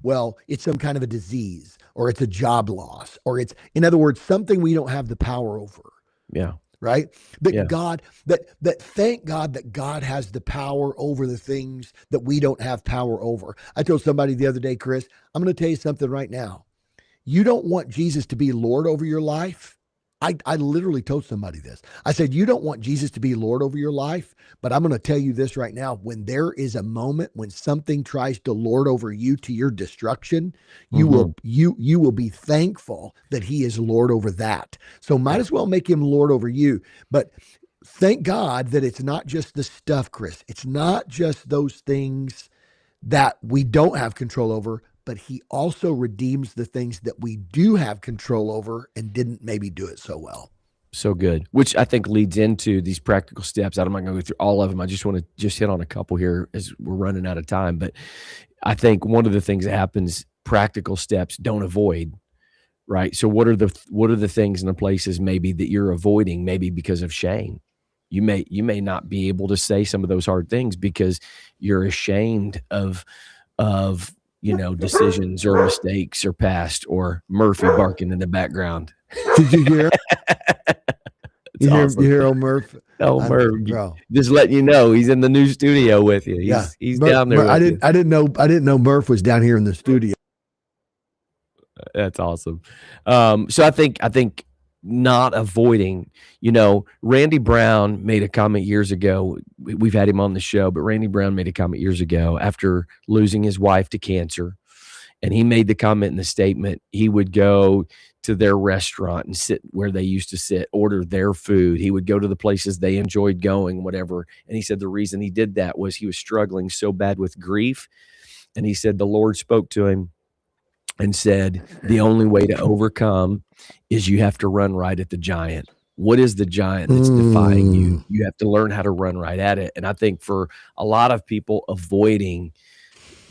Speaker 1: well, it's some kind of a disease or it's a job loss or it's, in other words, something we don't have the power over.
Speaker 2: Yeah.
Speaker 1: Right? That thank God that God has the power over the things that we don't have power over. I told somebody the other day, Kris, I'm going to tell you something right now. You don't want Jesus to be Lord over your life. I literally told somebody this. I said, you don't want Jesus to be Lord over your life, but I'm going to tell you this right now. When there is a moment when something tries to lord over you to your destruction, you will be thankful that he is Lord over that. So might as well make him Lord over you. But thank God that it's not just the stuff, Kris. It's not just those things that we don't have control over, but he also redeems the things that we do have control over and didn't maybe do it so well.
Speaker 2: So good, which I think leads into these practical steps. I'm not going to go through all of them. I just want to hit on a couple here as we're running out of time. But I think one of the things that happens, practical steps, don't avoid, right? So what are the things and the places maybe that you're avoiding, maybe because of shame? You may not be able to say some of those hard things because you're ashamed of decisions or mistakes or past, or Murphy barking in the background.
Speaker 1: Did you hear? You hear old Murph?
Speaker 2: Oh, Murph, bro. Just letting you know he's in the new studio with you. He's down there.
Speaker 1: I didn't know Murph was down here in the studio.
Speaker 2: That's awesome. So I think not avoiding. Randy Brown made a comment years ago. We've had him on the show, but Randy Brown made a comment years ago after losing his wife to cancer. And he made the comment in the statement, he would go to their restaurant and sit where they used to sit, order their food. He would go to the places they enjoyed going, whatever. And he said the reason he did that was he was struggling so bad with grief. And he said the Lord spoke to him and said, the only way to overcome is you have to run right at the giant. What is the giant that's defying you? You have to learn how to run right at it. And I think for a lot of people, avoiding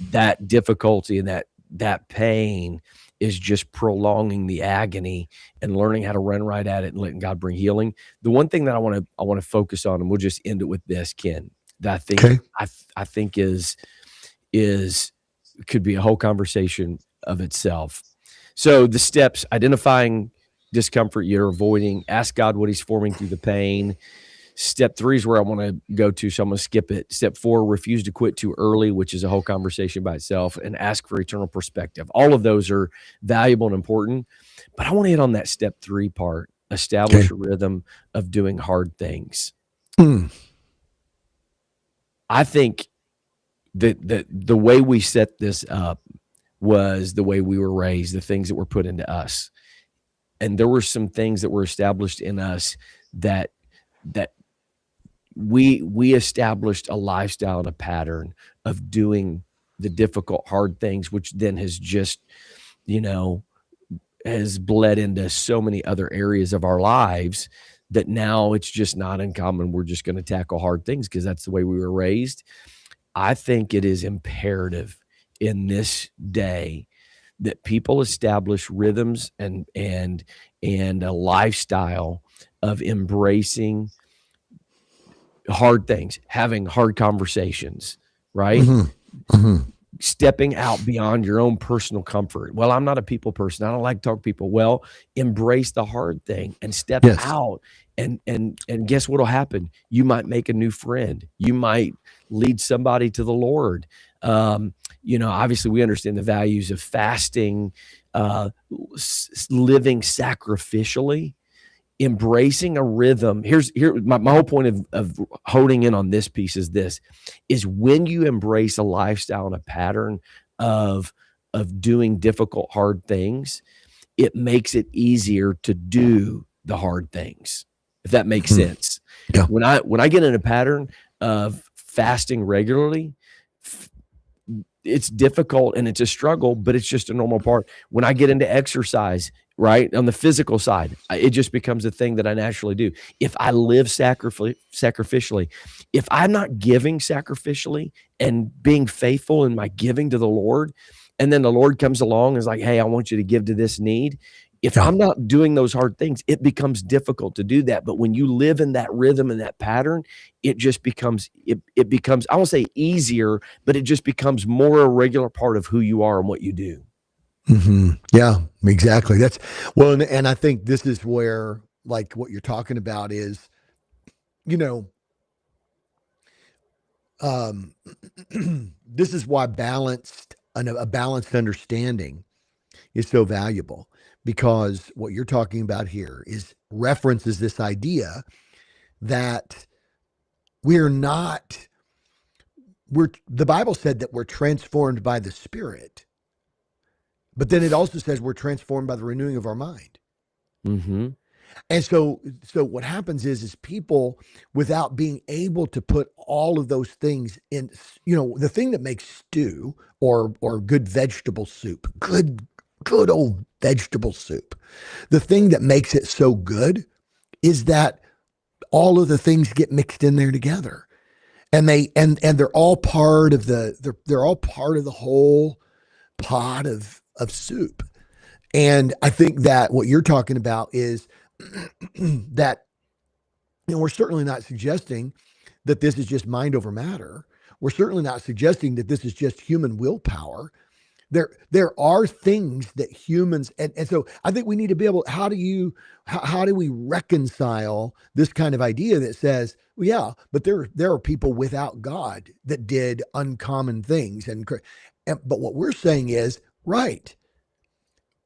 Speaker 2: that difficulty and that pain is just prolonging the agony, and learning how to run right at it and letting God bring healing. The one thing that I want to focus on, and we'll just end it with this, Ken, that I think
Speaker 1: Okay.
Speaker 2: I think is could be a whole conversation of itself. So the steps: identifying discomfort you're avoiding, ask God what he's forming through the pain. Step 3 is where I want to go to, so I'm going to skip it. Step 4, refuse to quit too early, which is a whole conversation by itself, and ask for eternal perspective. All of those are valuable and important, but I want to hit on that step 3 part: establish a rhythm of doing hard things. I think that the way we set this up was the way we were raised, the things that were put into us. And there were some things that were established in us that we established a lifestyle and a pattern of doing the difficult, hard things, which then has just, has bled into so many other areas of our lives that now it's just not uncommon. We're just going to tackle hard things because that's the way we were raised. I think it is imperative in this day that people establish rhythms and a lifestyle of embracing hard things, having hard conversations, right? Stepping out beyond your own personal comfort. Well, I'm not a people person. I don't like to talk to people. Well, embrace the hard thing and step out. And guess what'll happen? You might make a new friend. You might lead somebody to the Lord. Obviously we understand the values of fasting, living sacrificially, embracing a rhythm. Here my whole point of honing in on this piece is when you embrace a lifestyle and a pattern of doing difficult, hard things, it makes it easier to do the hard things, if that makes sense.
Speaker 1: Yeah.
Speaker 2: When I get in a pattern of fasting regularly, it's difficult and it's a struggle, but it's just a normal part. When I get into exercise, right, on the physical side, it just becomes a thing that I naturally do. If I live sacrificially, if I'm not giving sacrificially and being faithful in my giving to the Lord, and then the Lord comes along and is like, hey, I want you to give to this need. If I'm not doing those hard things, it becomes difficult to do that. But when you live in that rhythm and that pattern, it just becomes, it becomes, I won't say easier, but it just becomes more a regular part of who you are and what you do.
Speaker 1: Yeah, exactly. That's well, and I think this is where, like, what you're talking about is, this is why a balanced understanding is so valuable, because what you're talking about here is references this idea that the Bible said that we're transformed by the Spirit, but then it also says we're transformed by the renewing of our mind. And so what happens is people, without being able to put all of those things in, the thing that makes stew or good vegetable soup, good old vegetable soup, the thing that makes it so good is that all of the things get mixed in there together, and they're all part of they're all part of the whole pot of soup. And I think that what you're talking about is that, we're certainly not suggesting that this is just mind over matter. We're certainly not suggesting that this is just human willpower. There are things that humans, and so I think we need to be able, how do we reconcile this kind of idea that says, well, yeah, but there are people without God that did uncommon things, but what we're saying is, right,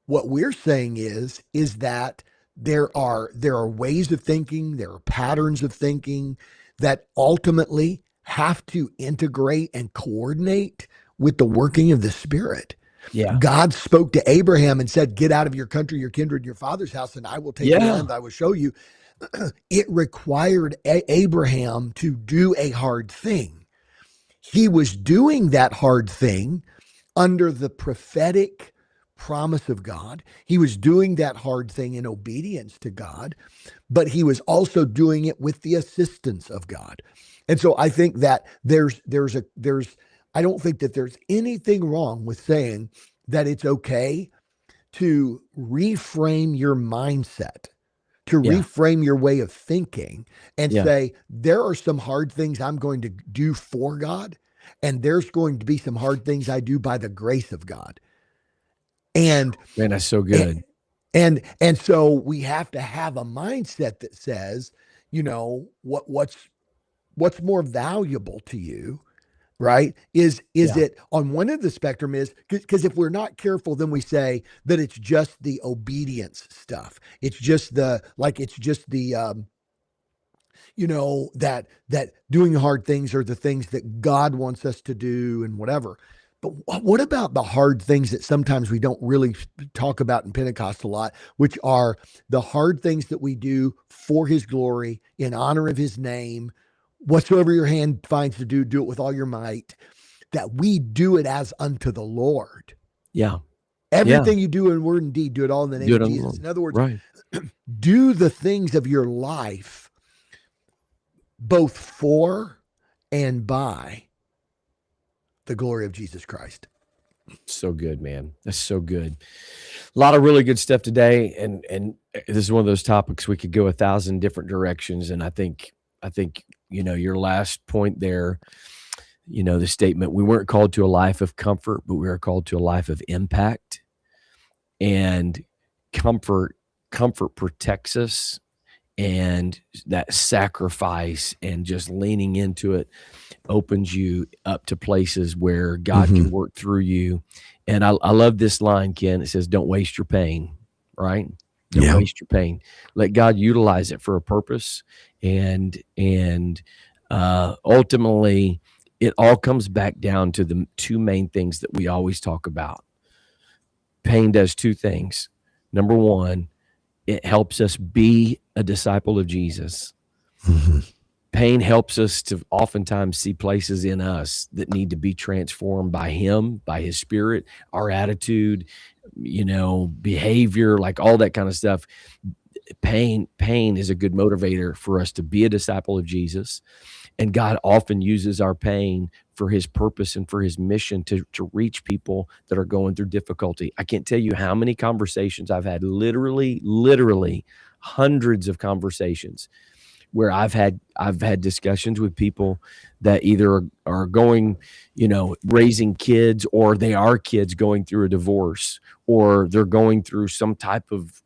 Speaker 1: what we're saying is that there are ways of thinking, there are patterns of thinking that ultimately have to integrate and coordinate with the working of the Spirit.
Speaker 2: Yeah.
Speaker 1: God spoke to Abraham and said, "Get out of your country, your kindred, your father's house, and I will take you to the
Speaker 2: Yeah.
Speaker 1: land I will show you." It required Abraham to do a hard thing. He was doing that hard thing under the prophetic promise of God. He was doing that hard thing in obedience to God, but he was also doing it with the assistance of God. And so I think that there's I don't think that there's anything wrong with saying that it's okay to reframe your mindset, to
Speaker 2: Yeah.
Speaker 1: reframe your way of thinking and
Speaker 2: Yeah.
Speaker 1: say, there are some hard things I'm going to do for God, and there's going to be some hard things I do by the grace of God. And
Speaker 2: Man, that's so good.
Speaker 1: and so we have to have a mindset that says, what's more valuable to you, right? Is
Speaker 2: Yeah.
Speaker 1: it on one end of the spectrum? Is because if we're not careful, then we say that it's just the obedience stuff. It's just that doing hard things are the things that God wants us to do and whatever. But what about the hard things that sometimes we don't really talk about in Pentecost a lot, which are the hard things that we do for his glory, in honor of his name? Whatsoever your hand finds to do, do it with all your might, that we do it as unto the Lord.
Speaker 2: Yeah. Yeah.
Speaker 1: Everything you do in word and deed, do it all in the name
Speaker 2: Do
Speaker 1: of
Speaker 2: it
Speaker 1: Jesus.
Speaker 2: alone.
Speaker 1: In other words,
Speaker 2: Right.
Speaker 1: do the things of your life both for and by the glory of Jesus Christ.
Speaker 2: So good, man. That's so good. A lot of really good stuff today, and this is one of those topics we could go 1,000 different directions. And I think your last point there, the statement, we weren't called to a life of comfort, but we are called to a life of impact. And comfort protects us, and that sacrifice and just leaning into it opens you up to places where God can work through you. And I love this line, Ken. It says, "Don't waste your pain," right? Don't
Speaker 1: Yeah.
Speaker 2: waste your pain. Let God utilize it for a purpose. And ultimately, it all comes back down to the two main things that we always talk about. Pain does two things. Number one, it helps us be a disciple of Jesus. Pain helps us to oftentimes see places in us that need to be transformed by him, by his spirit, our attitude, behavior, like all that kind of stuff. Pain is a good motivator for us to be a disciple of Jesus. And God often uses our pain for his purpose and for his mission to reach people that are going through difficulty. I can't tell you how many conversations I've had, literally hundreds of conversations where I've had discussions with people that either are going, raising kids, or they are kids going through a divorce, or they're going through some type of,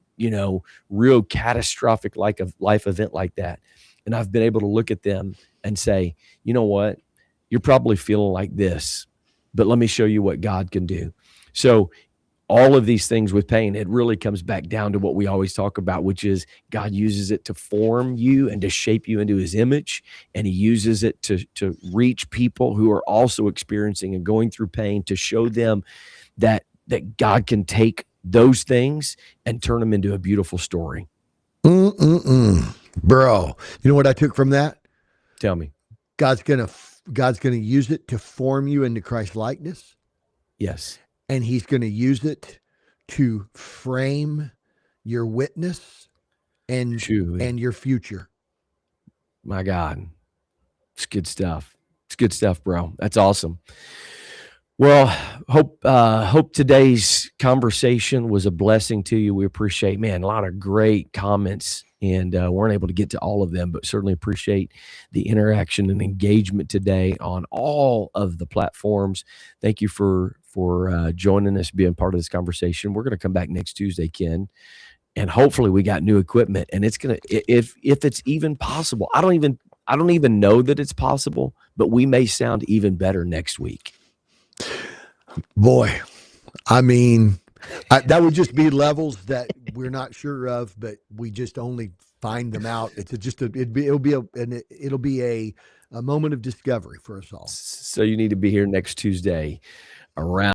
Speaker 2: real catastrophic like a life event like that. And I've been able to look at them and say, you know what, you're probably feeling like this, but let me show you what God can do. So all of these things with pain, it really comes back down to what we always talk about, which is God uses it to form you and to shape you into his image. And he uses it to reach people who are also experiencing and going through pain, to show them that God can take those things and turn them into a beautiful story.
Speaker 1: Bro, you know what I took from that?
Speaker 2: Tell me.
Speaker 1: God's gonna use it to form you into Christ likeness,
Speaker 2: Yes.
Speaker 1: and he's gonna use it to frame your witness and
Speaker 2: Truly.
Speaker 1: your future.
Speaker 2: My God. It's good stuff. It's good stuff, bro. That's awesome. Well, hope today's conversation was a blessing to you. We appreciate, man, a lot of great comments, and weren't able to get to all of them, but certainly appreciate the interaction and engagement today on all of the platforms. Thank you for joining us, being part of this conversation. We're going to come back next Tuesday, Ken, and hopefully we got new equipment, and it's going to, if it's even possible, I don't even know that it's possible, but we may sound even better next week.
Speaker 1: Boy, I mean, That would just be levels that we're not sure of, but we just only find them out. It's just it'll be a moment of discovery for us all.
Speaker 2: So you need to be here next Tuesday around